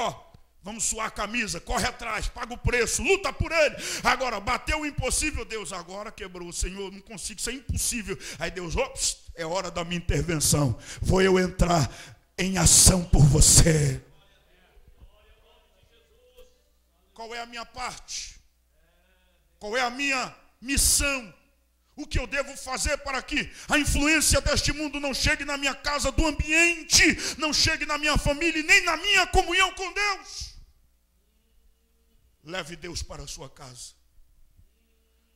vamos suar a camisa, corre atrás, paga o preço, luta por ele. Agora, bateu o impossível, Deus agora quebrou. Senhor, não consigo, isso é impossível. Aí Deus, é hora da minha intervenção. Vou eu entrar em ação por você. qual é a minha parte? Qual é a minha missão? O que eu devo fazer para que a influência deste mundo não chegue na minha casa, do ambiente, não chegue na minha família, nem na minha comunhão com Deus? Leve Deus para a sua casa.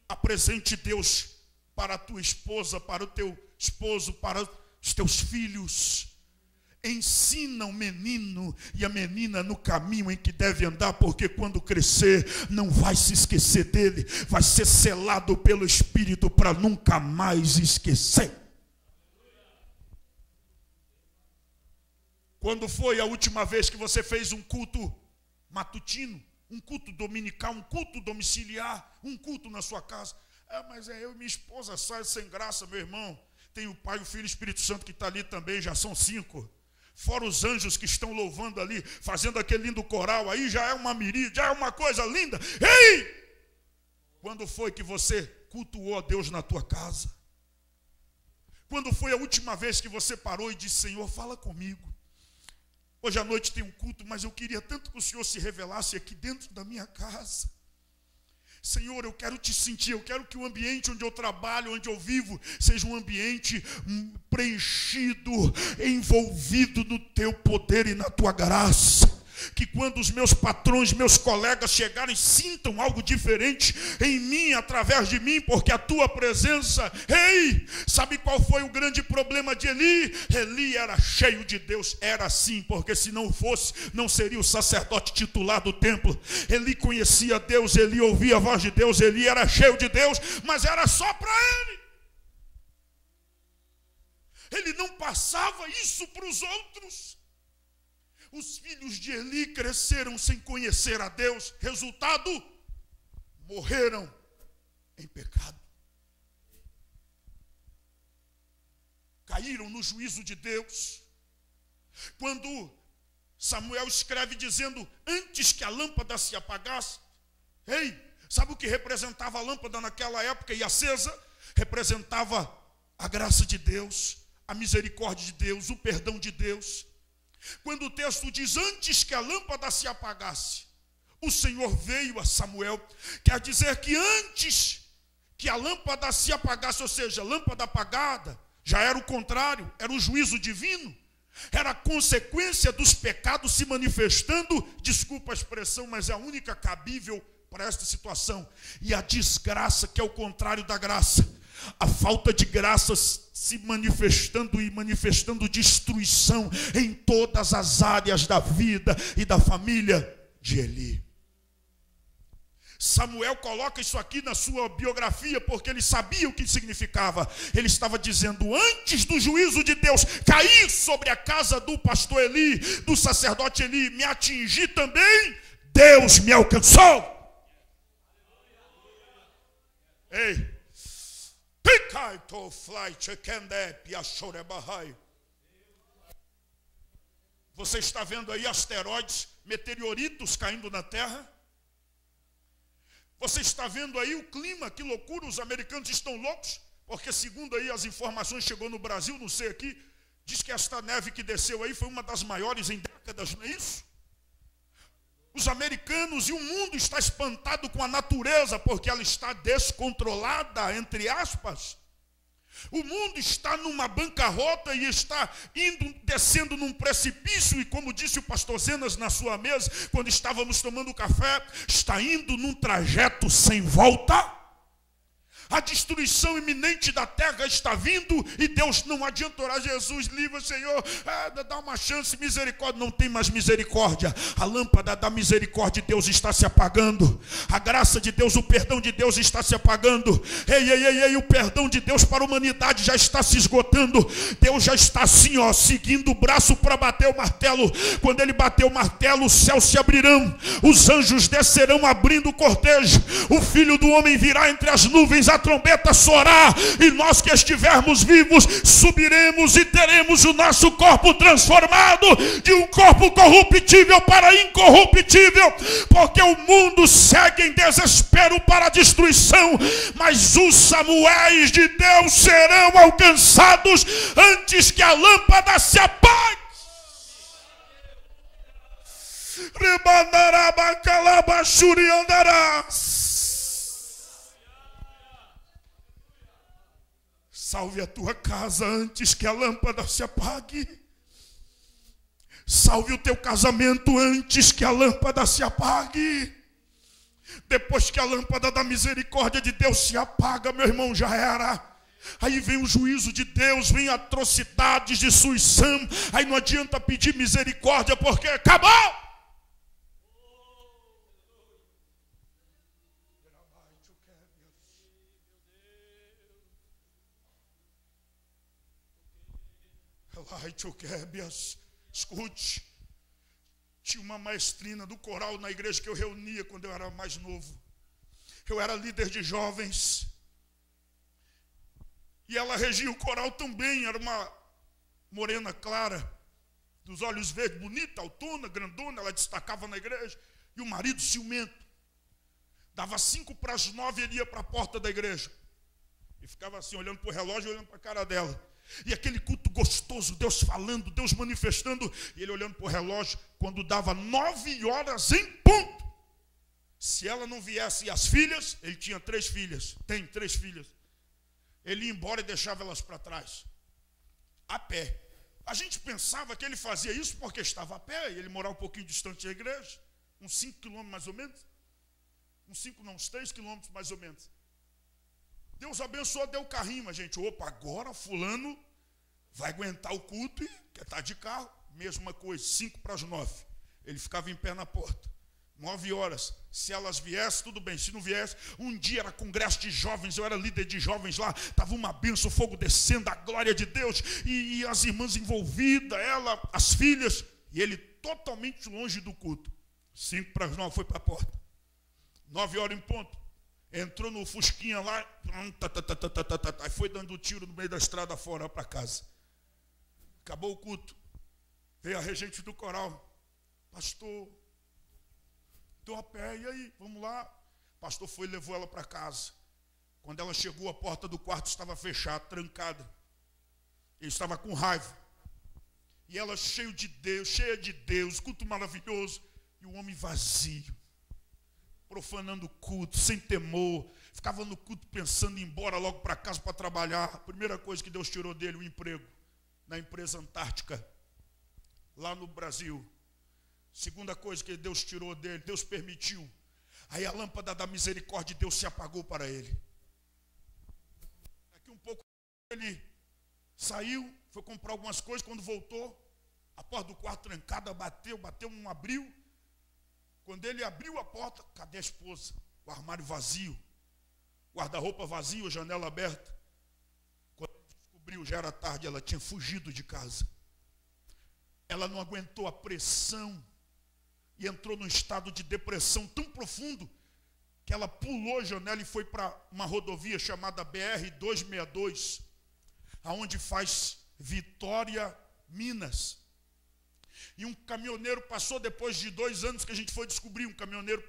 Apresente Deus para a tua esposa, para o teu esposo, para os teus filhos. Ensina o menino e a menina no caminho em que deve andar, porque quando crescer não vai se esquecer dele, vai ser selado pelo Espírito para nunca mais esquecer. Quando foi a última vez que você fez um culto matutino, um culto dominical, um culto domiciliar, um culto na sua casa? Mas eu e minha esposa saem sem graça, meu irmão. Tem o Pai, o Filho e o Espírito Santo que está ali também, já são 5. Fora os anjos que estão louvando ali, fazendo aquele lindo coral, aí já é uma miríade, já é uma coisa linda. Ei! Quando foi que você cultuou a Deus na tua casa? Quando foi a última vez que você parou e disse: Senhor, fala comigo. Hoje à noite tem um culto, mas eu queria tanto que o Senhor se revelasse aqui dentro da minha casa. Senhor, eu quero te sentir, eu quero que o ambiente onde eu trabalho, onde eu vivo, seja um ambiente preenchido, envolvido no teu poder e na tua graça. Que quando os meus patrões, meus colegas chegarem, sintam algo diferente em mim, através de mim, porque a tua presença. Ei, sabe qual foi o grande problema de Eli? Eli era cheio de Deus, era sim, porque se não fosse, não seria o sacerdote titular do templo. Eli conhecia Deus, Eli ouvia a voz de Deus, Eli era cheio de Deus, mas era só para ele. Ele não passava isso para os outros. Os filhos de Eli cresceram sem conhecer a Deus. Resultado, morreram em pecado. Caíram no juízo de Deus. Quando Samuel escreve dizendo: antes que a lâmpada se apagasse. Ei, sabe o que representava a lâmpada naquela época e acesa? Representava a graça de Deus, a misericórdia de Deus, o perdão de Deus. Quando o texto diz: antes que a lâmpada se apagasse, o Senhor veio a Samuel, quer dizer que antes que a lâmpada se apagasse, ou seja, a lâmpada apagada, já era o contrário, era o juízo divino, era a consequência dos pecados se manifestando, desculpa a expressão, mas é a única cabível para esta situação, e a desgraça, que é o contrário da graça. A falta de graça se manifestando e manifestando destruição em todas as áreas da vida e da família de Eli. Samuel coloca isso aqui na sua biografia porque ele sabia o que significava. Ele estava dizendo: antes do juízo de Deus cair sobre a casa do pastor Eli, do sacerdote Eli, me atingir também, Deus me alcançou. Ei! Você está vendo aí asteroides, meteoritos caindo na Terra? Você está vendo aí o clima, que loucura, os americanos estão loucos, porque segundo aí as informações chegou no Brasil, não sei aqui, diz que esta neve que desceu aí foi uma das maiores em décadas, não é isso? Os americanos e o mundo está espantado com a natureza, porque ela está descontrolada, entre aspas. O mundo está numa bancarrota e está descendo num precipício, e como disse o pastor Zenas na sua mesa, quando estávamos tomando café, está indo num trajeto sem volta. A destruição iminente da terra está vindo e Deus não adianta orar: Jesus, livra, Senhor, dá uma chance, misericórdia. Não tem mais misericórdia. A lâmpada da misericórdia de Deus está se apagando. A graça de Deus, o perdão de Deus está se apagando. Ei, o perdão de Deus para a humanidade já está se esgotando. Deus já está assim, seguindo o braço para bater o martelo. Quando ele bater o martelo, os céus se abrirão, os anjos descerão abrindo o cortejo, o Filho do Homem virá entre as nuvens, a trombeta soará, e nós que estivermos vivos subiremos e teremos o nosso corpo transformado de um corpo corruptível para incorruptível, porque o mundo segue em desespero para a destruição, mas os Samuéis de Deus serão alcançados antes que a lâmpada se apague. Salve a tua casa antes que a lâmpada se apague. Salve o teu casamento antes que a lâmpada se apague. Depois que a lâmpada da misericórdia de Deus se apaga, meu irmão, já era. Aí vem o juízo de Deus, vem atrocidades de suição. Aí não adianta pedir misericórdia, porque acabou. Escute, tinha uma maestrina do coral na igreja que eu reunia quando eu era mais novo. Eu era líder de jovens. E ela regia o coral também, era uma morena clara, dos olhos verdes, bonita, altona, grandona, ela destacava na igreja. E o marido ciumento. Dava 8:55, ele ia para a porta da igreja. E ficava assim, olhando para o relógio, olhando para a cara dela. E aquele culto gostoso, Deus falando, Deus manifestando, e ele olhando para o relógio, quando dava 9 horas em ponto. Se ela não viesse, e as filhas, ele tinha 3 filhas, tem 3 filhas. Ele ia embora e deixava elas para trás, a pé. A gente pensava que ele fazia isso porque estava a pé, e ele morava um pouquinho distante da igreja, uns 5 quilômetros mais ou menos. Uns 3 quilômetros mais ou menos. Deus abençoou, deu o carrinho, mas gente, opa, agora fulano vai aguentar o culto e quer estar de carro. Mesma coisa, 8:55. Ele ficava em pé na porta. 9 horas, se elas viessem, tudo bem, se não viesse, um dia era congresso de jovens, eu era líder de jovens lá, estava uma bênção, fogo descendo, a glória de Deus, e as irmãs envolvidas, ela, as filhas, e ele totalmente longe do culto. 8:55 foi para a porta. 9 horas em ponto. Entrou no fusquinha lá, aí foi dando tiro no meio da estrada fora para casa. Acabou o culto. Veio a regente do coral. Pastor, estou a pé, e aí? Vamos lá. O pastor foi e levou ela para casa. Quando ela chegou, a porta do quarto estava fechada, trancada. Ele estava com raiva. E ela cheia de Deus, culto maravilhoso. E o homem vazio. Profanando o culto, sem temor, ficava no culto pensando em ir embora logo para casa para trabalhar. A primeira coisa que Deus tirou dele, o emprego, na empresa Antártica, lá no Brasil. Segunda coisa que Deus tirou dele, Deus permitiu. Aí a lâmpada da misericórdia de Deus se apagou para ele. Daqui um pouco ele saiu, foi comprar algumas coisas, quando voltou, a porta do quarto trancada, bateu, não abriu. Quando ele abriu a porta, cadê a esposa? O armário vazio, guarda-roupa vazio, a janela aberta. Quando ele descobriu, já era tarde, ela tinha fugido de casa. Ela não aguentou a pressão e entrou num estado de depressão tão profundo que ela pulou a janela e foi para uma rodovia chamada BR-262, aonde faz Vitória, Minas. E um caminhoneiro passou, depois de 2 anos que a gente foi descobrir, um caminhoneiro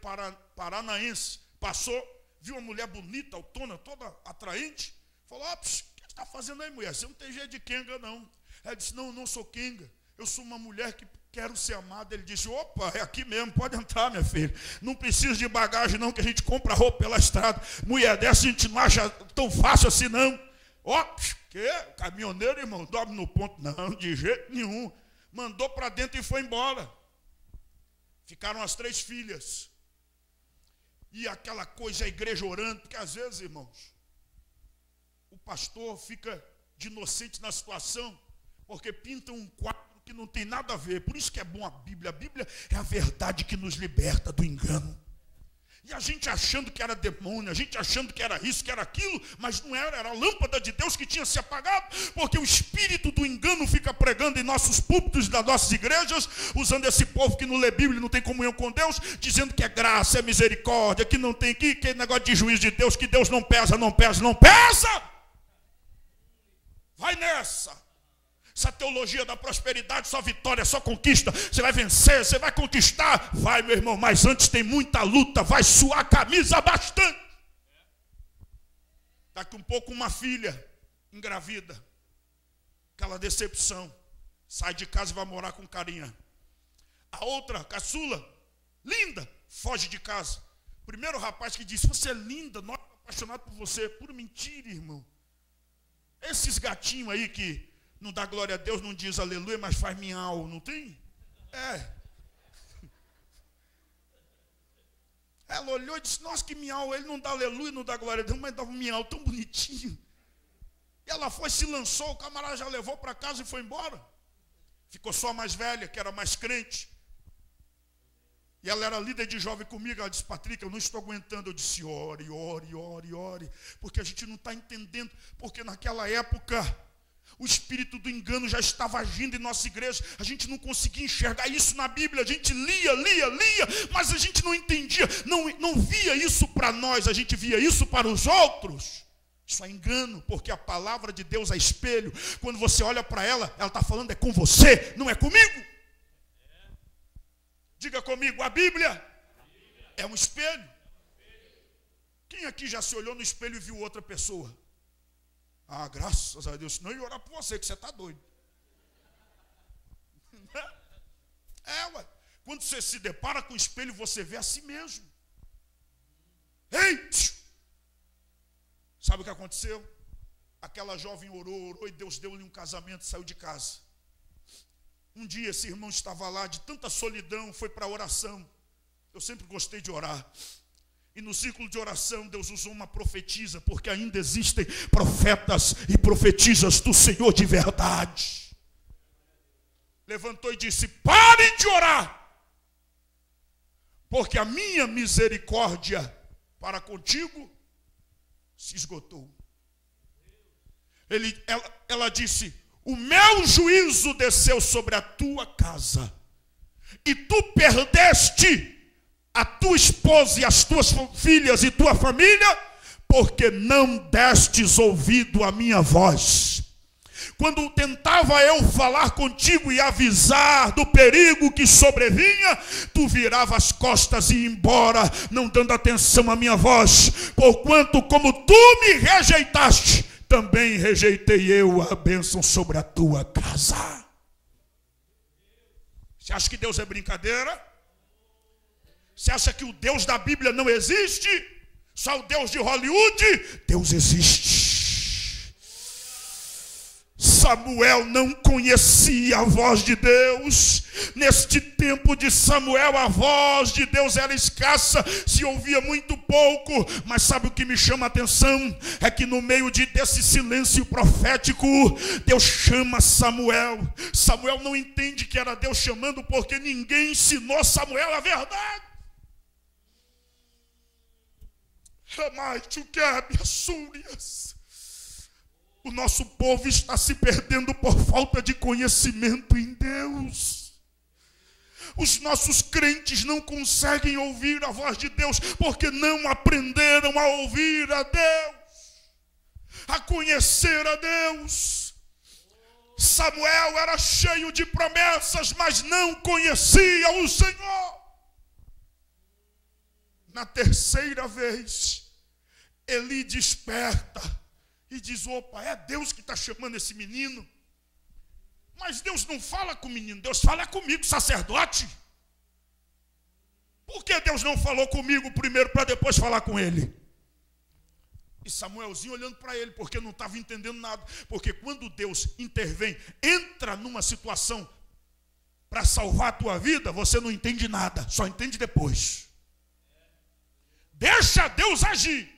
paranaense, passou, viu uma mulher bonita, autona, toda atraente, falou, o que você está fazendo aí, mulher? Você não tem jeito de quenga, não. Ela disse, não sou quenga, eu sou uma mulher que quero ser amada. Ele disse, opa, é aqui mesmo, pode entrar, minha filha. Não precisa de bagagem não, que a gente compra roupa pela estrada. Mulher dessa a gente não acha tão fácil assim, não. Que? Caminhoneiro, irmão, dorme no ponto. Não, de jeito nenhum. Mandou para dentro e foi embora. Ficaram as 3 filhas. E aquela coisa, a igreja orando, porque às vezes, irmãos, o pastor fica de inocente na situação, porque pinta um quadro que não tem nada a ver. Por isso que é bom a Bíblia. A Bíblia é a verdade que nos liberta do engano. E a gente achando que era demônio, a gente achando que era isso, que era aquilo, mas não era, era a lâmpada de Deus que tinha se apagado, porque o espírito do engano fica pregando em nossos púlpitos das nossas igrejas, usando esse povo que não lê Bíblia, não tem comunhão com Deus, dizendo que é graça, é misericórdia, que não tem, que é negócio de juízo de Deus, que Deus não pesa, não pesa, não pesa. Vai nessa. Essa teologia da prosperidade, só vitória, só conquista. Você vai vencer, você vai conquistar. Vai, meu irmão, mas antes tem muita luta. Vai suar a camisa bastante. Daqui um pouco uma filha engravida. Aquela decepção. Sai de casa e vai morar com carinha. A outra, caçula, linda, foge de casa. Primeiro rapaz que disse, você é linda, nós estamos apaixonados por você. Pura mentira, irmão. Esses gatinhos aí que não dá glória a Deus, não diz aleluia, mas faz miau, não tem? Ela olhou e disse, nossa, que miau, ele não dá aleluia, não dá glória a Deus, mas dá um miau tão bonitinho. E ela foi, se lançou, o camarada já levou para casa e foi embora. Ficou só a mais velha, que era mais crente. E ela era líder de jovem comigo. Ela disse, Patrick, eu não estou aguentando. Eu disse, ore, ore, ore, ore. Porque a gente não está entendendo. Porque naquela época, o espírito do engano já estava agindo em nossa igreja. A gente não conseguia enxergar isso na Bíblia. A gente lia, mas a gente não entendia. Não via isso para nós, a gente via isso para os outros. Isso é engano, porque a palavra de Deus é espelho. Quando você olha para ela está falando é com você, não é comigo. Diga comigo, a Bíblia é um espelho. Quem aqui já se olhou no espelho e viu outra pessoa? Ah, graças a Deus, senão eu ia orar por você, que você está doido. Ué. Quando você se depara com o espelho, você vê a si mesmo. Ei! Sabe o que aconteceu? Aquela jovem orou e Deus deu-lhe um casamento e saiu de casa. Um dia esse irmão estava lá, de tanta solidão, foi para a oração. Eu sempre gostei de orar. E no círculo de oração, Deus usou uma profetisa, porque ainda existem profetas e profetisas do Senhor de verdade. Levantou e disse, parem de orar, porque a minha misericórdia para contigo se esgotou. Ela disse, o meu juízo desceu sobre a tua casa, e tu perdeste a tua esposa e as tuas filhas e tua família, porque não destes ouvido à minha voz. Quando tentava eu falar contigo e avisar do perigo que sobrevinha, tu virava as costas e ia embora, não dando atenção à minha voz. Porquanto como tu me rejeitaste, também rejeitei eu a bênção sobre a tua casa. Você acha que Deus é brincadeira? Você acha que o Deus da Bíblia não existe? Só o Deus de Hollywood? Deus existe. Samuel não conhecia a voz de Deus. Neste tempo de Samuel, a voz de Deus era escassa, se ouvia muito pouco. Mas sabe o que me chama a atenção? É que no meio desse silêncio profético, Deus chama Samuel. Samuel não entende que era Deus chamando, porque ninguém ensinou Samuel a verdade. O nosso povo está se perdendo por falta de conhecimento em Deus. Os nossos crentes não conseguem ouvir a voz de Deus porque não aprenderam a ouvir a Deus, a conhecer a Deus. Samuel era cheio de promessas, mas não conhecia o Senhor. Na terceira vez, Eli desperta e diz, opa, é Deus que está chamando esse menino. Mas Deus não fala com o menino, Deus fala comigo, sacerdote. Por que Deus não falou comigo primeiro para depois falar com ele? E Samuelzinho olhando para ele, porque não estava entendendo nada. Porque quando Deus intervém, entra numa situação para salvar a tua vida, você não entende nada, só entende depois. Deixa Deus agir.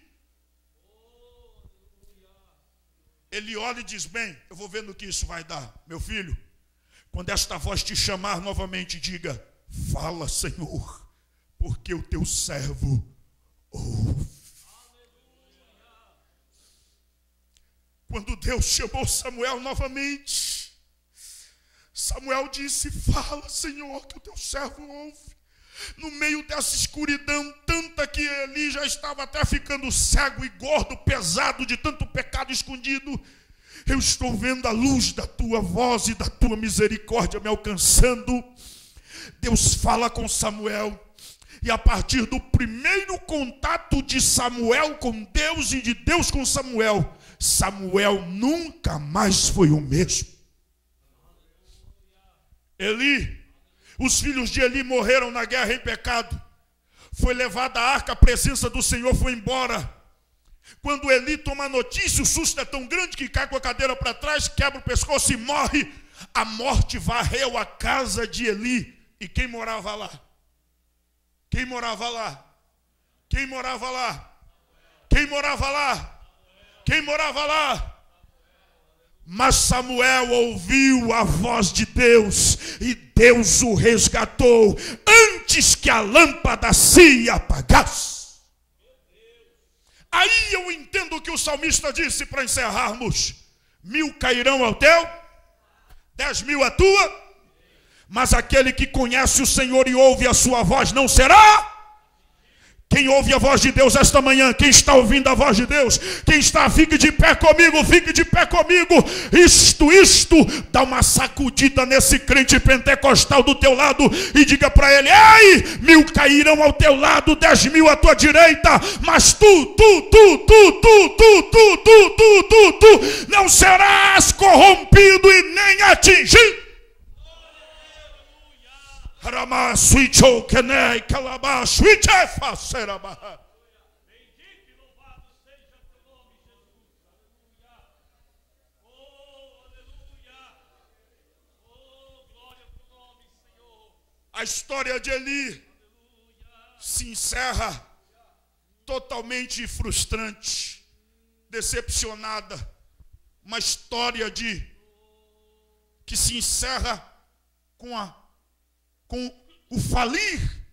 Ele olha e diz, bem, eu vou ver no que isso vai dar. Meu filho, quando esta voz te chamar novamente, diga, fala, Senhor, porque o teu servo ouve. Quando Deus chamou Samuel novamente, Samuel disse, fala, Senhor, que o teu servo ouve. No meio dessa escuridão tanta que Eli já estava até ficando cego e gordo, pesado de tanto pecado escondido, eu estou vendo a luz da tua voz e da tua misericórdia me alcançando. Deus fala com Samuel, e a partir do primeiro contato de Samuel com Deus e de Deus com Samuel, Samuel nunca mais foi o mesmo. Eli Os filhos de Eli morreram na guerra em pecado. Foi levada a arca, a presença do Senhor foi embora. Quando Eli toma a notícia, o susto é tão grande que cai com a cadeira para trás, quebra o pescoço e morre. A morte varreu a casa de Eli. E quem morava lá? Quem morava lá? Quem morava lá? Quem morava lá? Quem morava lá? Mas Samuel ouviu a voz de Deus e Deus o resgatou antes que a lâmpada se apagasse. Aí eu entendo o que o salmista disse para encerrarmos: 1000 cairão ao teu, 10.000 à tua, mas aquele que conhece o Senhor e ouve a sua voz não será. Quem ouve a voz de Deus esta manhã, quem está ouvindo a voz de Deus, quem está, fique de pé comigo, fique de pé comigo. Isto, dá uma sacudida nesse crente pentecostal do teu lado e diga para ele: ei, 1000 cairão ao teu lado, 10.000 à tua direita, mas tu não serás corrompido e nem atingido. Bendito e louvado seja teu nome, Jesus. Aleluia. Glória pro nome, Senhor. A história de Eli se encerra totalmente frustrante, decepcionada. Uma história que se encerra com o falir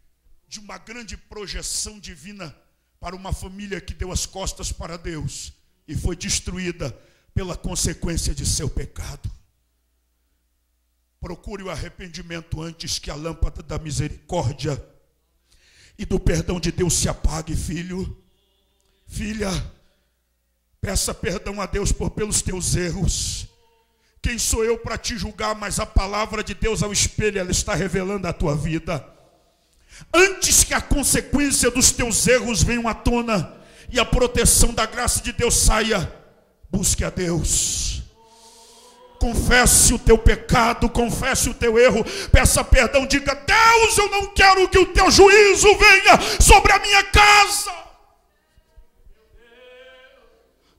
de uma grande projeção divina para uma família que deu as costas para Deus e foi destruída pela consequência de seu pecado. Procure o arrependimento antes que a lâmpada da misericórdia e do perdão de Deus se apague, filho. Filha, peça perdão a Deus pelos teus erros. Quem sou eu para te julgar? Mas a palavra de Deus ao espelho, ela está revelando a tua vida. Antes que a consequência dos teus erros venham à tona e a proteção da graça de Deus saia, busque a Deus. Confesse o teu pecado, confesse o teu erro, peça perdão, diga: Deus, eu não quero que o teu juízo venha sobre a minha casa.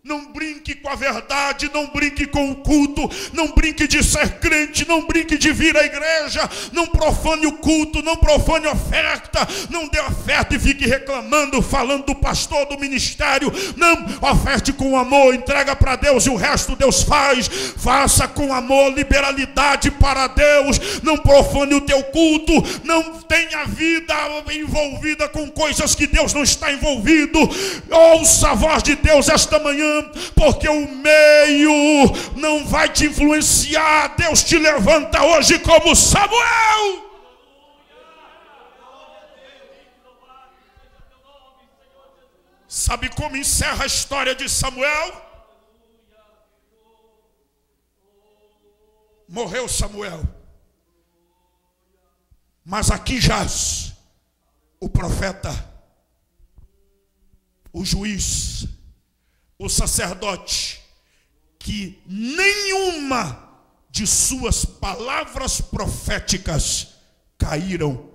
Não brinque com a verdade, não brinque com o culto, não brinque de ser crente, não brinque de vir à igreja, não profane o culto, não profane a oferta, não dê oferta e fique reclamando, falando do pastor, do ministério. Não, oferte com amor, entrega para Deus e o resto Deus faz. Faça com amor, liberalidade para Deus, não profane o teu culto, não tenha vida envolvida com coisas que Deus não está envolvido. Ouça a voz de Deus esta manhã, porque o meio não vai te influenciar. Deus te levanta hoje como Samuel. Sabe como encerra a história de Samuel? Morreu Samuel, mas aqui jaz o profeta, o juiz, o sacerdote, que nenhuma de suas palavras proféticas caíram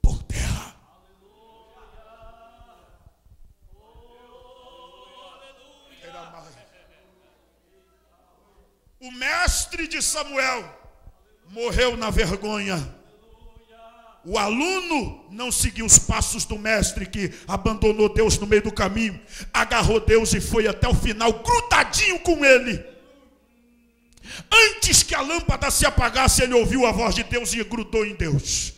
por terra. O mestre de Samuel morreu na vergonha. O aluno não seguiu os passos do mestre, que abandonou Deus no meio do caminho, agarrou Deus e foi até o final grudadinho com ele. Antes que a lâmpada se apagasse, ele ouviu a voz de Deus e grudou em Deus.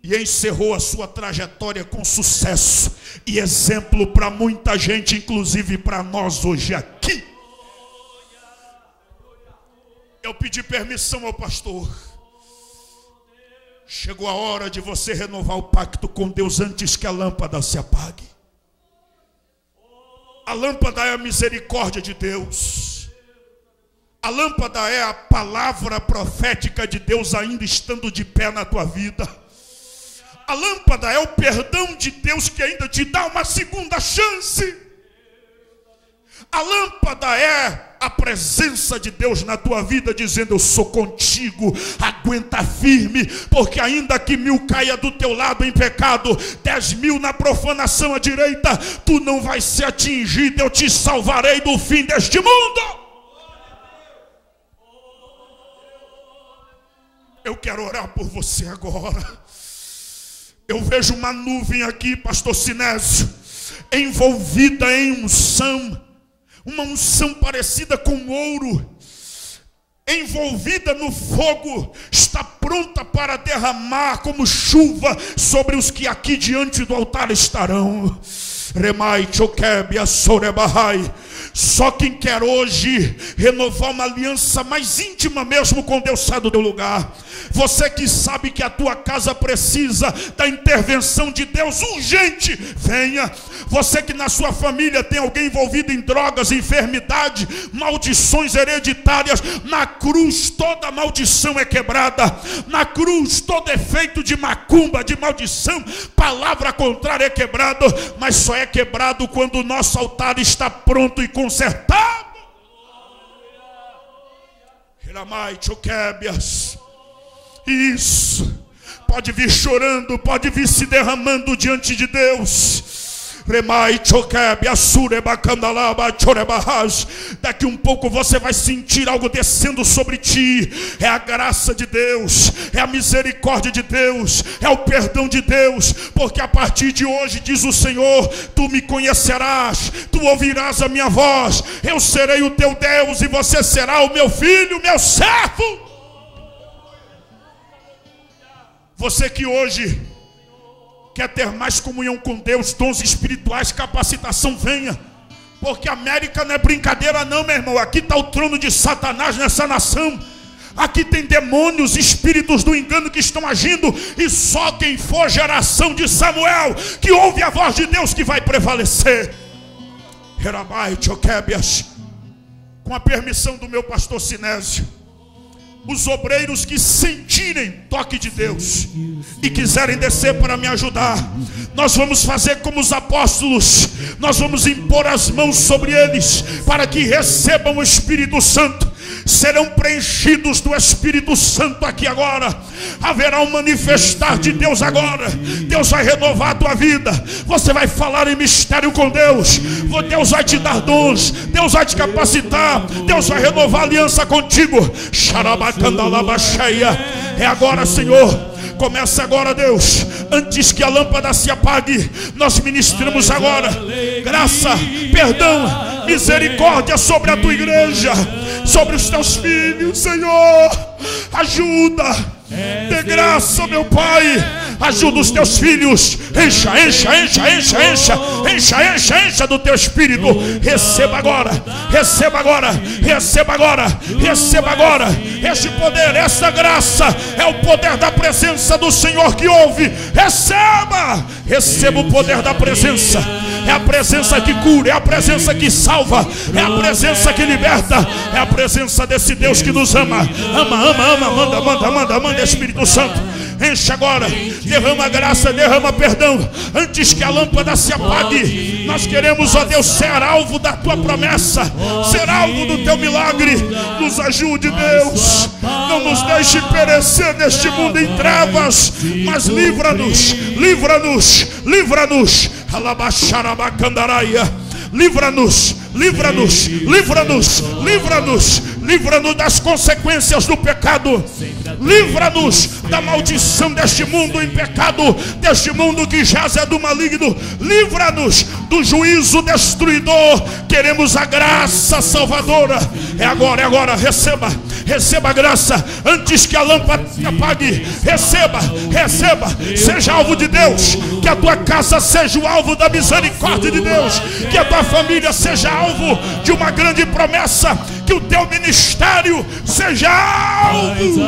E encerrou a sua trajetória com sucesso e exemplo para muita gente, inclusive para nós hoje aqui. Eu pedi permissão ao pastor. Chegou a hora de você renovar o pacto com Deus antes que a lâmpada se apague. A lâmpada é a misericórdia de Deus. A lâmpada é a palavra profética de Deus ainda estando de pé na tua vida. A lâmpada é o perdão de Deus que ainda te dá uma segunda chance. A lâmpada é a presença de Deus na tua vida, dizendo: eu sou contigo, aguenta firme, porque ainda que 1000 caia do teu lado em pecado, 10.000 na profanação à direita, tu não vai ser atingido, eu te salvarei do fim deste mundo. Eu quero orar por você agora. Eu vejo uma nuvem aqui, pastor Sinésio, envolvida em unção, uma unção parecida com ouro, envolvida no fogo, está pronta para derramar como chuva sobre os que aqui diante do altar estarão. Remai Chokeb Asorebahai. Só quem quer hoje renovar uma aliança mais íntima mesmo com Deus, sai do teu lugar. Você que sabe que a tua casa precisa da intervenção de Deus urgente, venha. Você que na sua família tem alguém envolvido em drogas, enfermidade, maldições hereditárias, na cruz toda maldição é quebrada. Na cruz todo efeito de macumba, de maldição, palavra contrária é quebrado. Mas só é quebrado quando o nosso altar está pronto e consertado. Isso. Pode vir chorando, pode vir se derramando diante de Deus. Daqui um pouco você vai sentir algo descendo sobre ti. É a graça de Deus, é a misericórdia de Deus, é o perdão de Deus. Porque a partir de hoje, diz o Senhor, tu me conhecerás, tu ouvirás a minha voz, eu serei o teu Deus e você será o meu filho, meu servo. Você que hoje quer ter mais comunhão com Deus, dons espirituais, capacitação, venha. Porque a América não é brincadeira não, meu irmão. Aqui está o trono de Satanás nessa nação. Aqui tem demônios, espíritos do engano que estão agindo. E só quem for geração de Samuel, que ouve a voz de Deus, que vai prevalecer. Com a permissão do meu pastor Sinésio, os obreiros que sentirem toque de Deus e quiserem descer para me ajudar, nós vamos fazer como os apóstolos. Nós vamos impor as mãos sobre eles para que recebam o Espírito Santo. Serão preenchidos do Espírito Santo aqui agora. Haverá um manifestar de Deus agora. Deus vai renovar a tua vida. Você vai falar em mistério com Deus. Deus vai te dar dons. Deus vai te capacitar. Deus vai renovar a aliança contigo. É agora, Senhor. Começa agora, Deus. Antes que a lâmpada se apague, nós ministramos agora graça, perdão, misericórdia sobre a tua igreja, sobre os teus filhos, Senhor. Ajuda, dê graça, meu Pai. Ajuda os teus filhos. Encha, encha, encha, encha, encha, encha, encha, encha do teu Espírito. Receba agora, receba agora, receba agora, receba agora. Este poder, esta graça é o poder da presença do Senhor que ouve. Receba, receba o poder da presença. É a presença que cura, é a presença que salva, é a presença que liberta, é a presença desse Deus que nos ama. Ama, ama, ama, manda, manda, manda, manda, Espírito Santo. Enche agora, derrama graça, derrama perdão. Antes que a lâmpada se apague, nós queremos, ó Deus, ser alvo da tua promessa, ser alvo do teu milagre. Nos ajude, Deus. Não nos deixe perecer neste mundo em trevas, mas livra-nos, livra-nos, livra-nos. Livra-nos, livra-nos, livra-nos, livra-nos, livra-nos das consequências do pecado. Livra-nos da maldição deste mundo em pecado, deste mundo que jaz é do maligno. Livra-nos do juízo destruidor. Queremos a graça salvadora. É agora, é agora. Receba, receba a graça antes que a lâmpada se apague. Receba, receba. Seja alvo de Deus. Que a tua casa seja o alvo da misericórdia de Deus. Que a tua família seja alvo de uma grande promessa. Que o teu ministério seja alvo.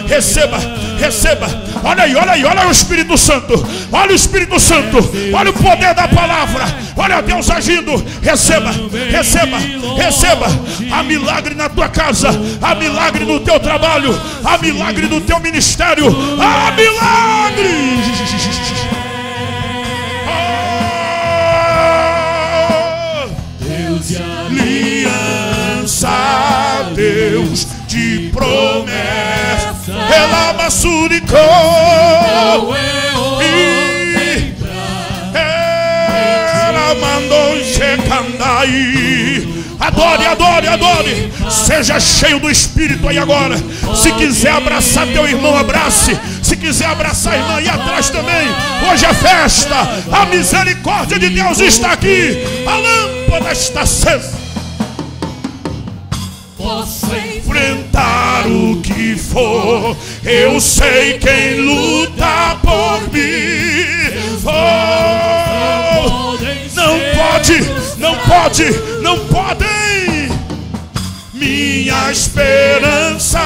Receba, receba. Olha aí, olha aí, olha o Espírito Santo. Olha o Espírito Santo. Olha o poder da palavra. Olha Deus agindo. Receba, receba, receba. Há milagre na tua casa. Há milagre no teu trabalho. Há milagre no teu ministério. Há milagre. de promessa. Ela maçuricou. Não é homem pra Ela mandou Shekandai. Adore, adore, adore. Seja cheio do Espírito aí agora. Se quiser abraçar teu irmão, abrace. Se quiser abraçar a irmã aí atrás também. Hoje é festa. A misericórdia de Deus está aqui. A lâmpada está acesa. Posso Enfrentar o que for, eu sei quem luta por mim. Oh, não pode, não pode, não podem. Minha esperança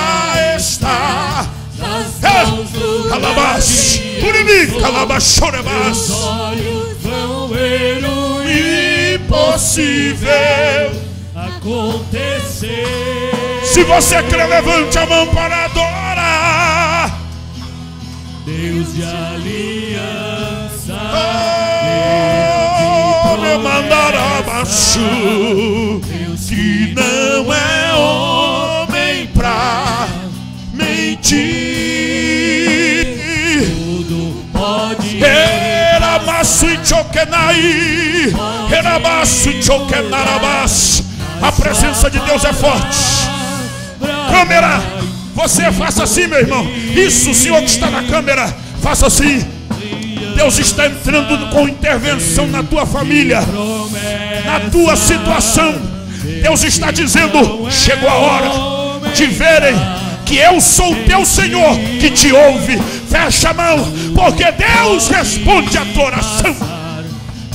está nas mãos do Calabás, Urimi, Calabás, Chorebás. olhos vão ver o Impossível acontecer. Se você crê, levante a mão para adorar. Deus de aliança, Oh, me mandará abaixo. Que não é homem pra mentir. tudo pode. Era maço e choquenai. Era maço e choquenarabás. A presença de Deus é forte. Câmera, você faça assim, meu irmão. Isso, o senhor que está na câmera, faça assim. Deus está entrando com intervenção na tua família, na tua situação. Deus está dizendo: chegou a hora de verem que eu sou o teu Senhor que te ouve. Fecha a mão, porque Deus responde a tua oração.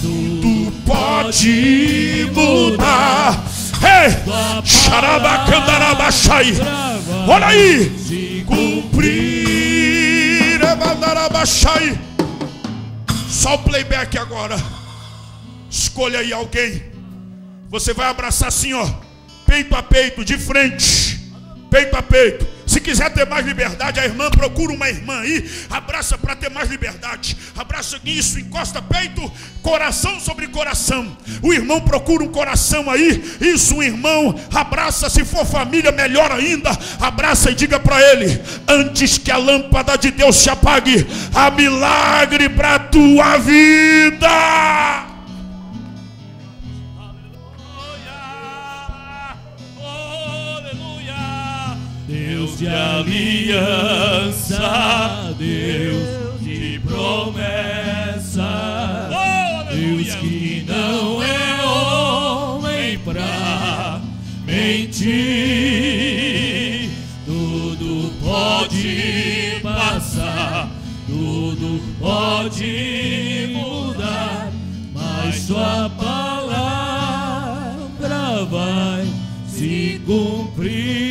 Tu pode mudar. Ei, xarabacandarabachai. Olha aí, cumprir abandarabachai. Só o playback agora. Escolha aí alguém. Você vai abraçar assim, ó, peito a peito, de frente, peito a peito. Se quiser ter mais liberdade, a irmã procura uma irmã aí, abraça para ter mais liberdade. Abraça isso, encosta peito, coração sobre coração. O irmão procura um coração aí, isso, um irmão, abraça, se for família, melhor ainda. Abraça e diga para ele: antes que a lâmpada de Deus se apague, há milagre para a tua vida. Deus de aliança, Deus de promessa, Deus que não é homem pra mentir. Tudo pode passar, tudo pode mudar, mas sua palavra vai se cumprir.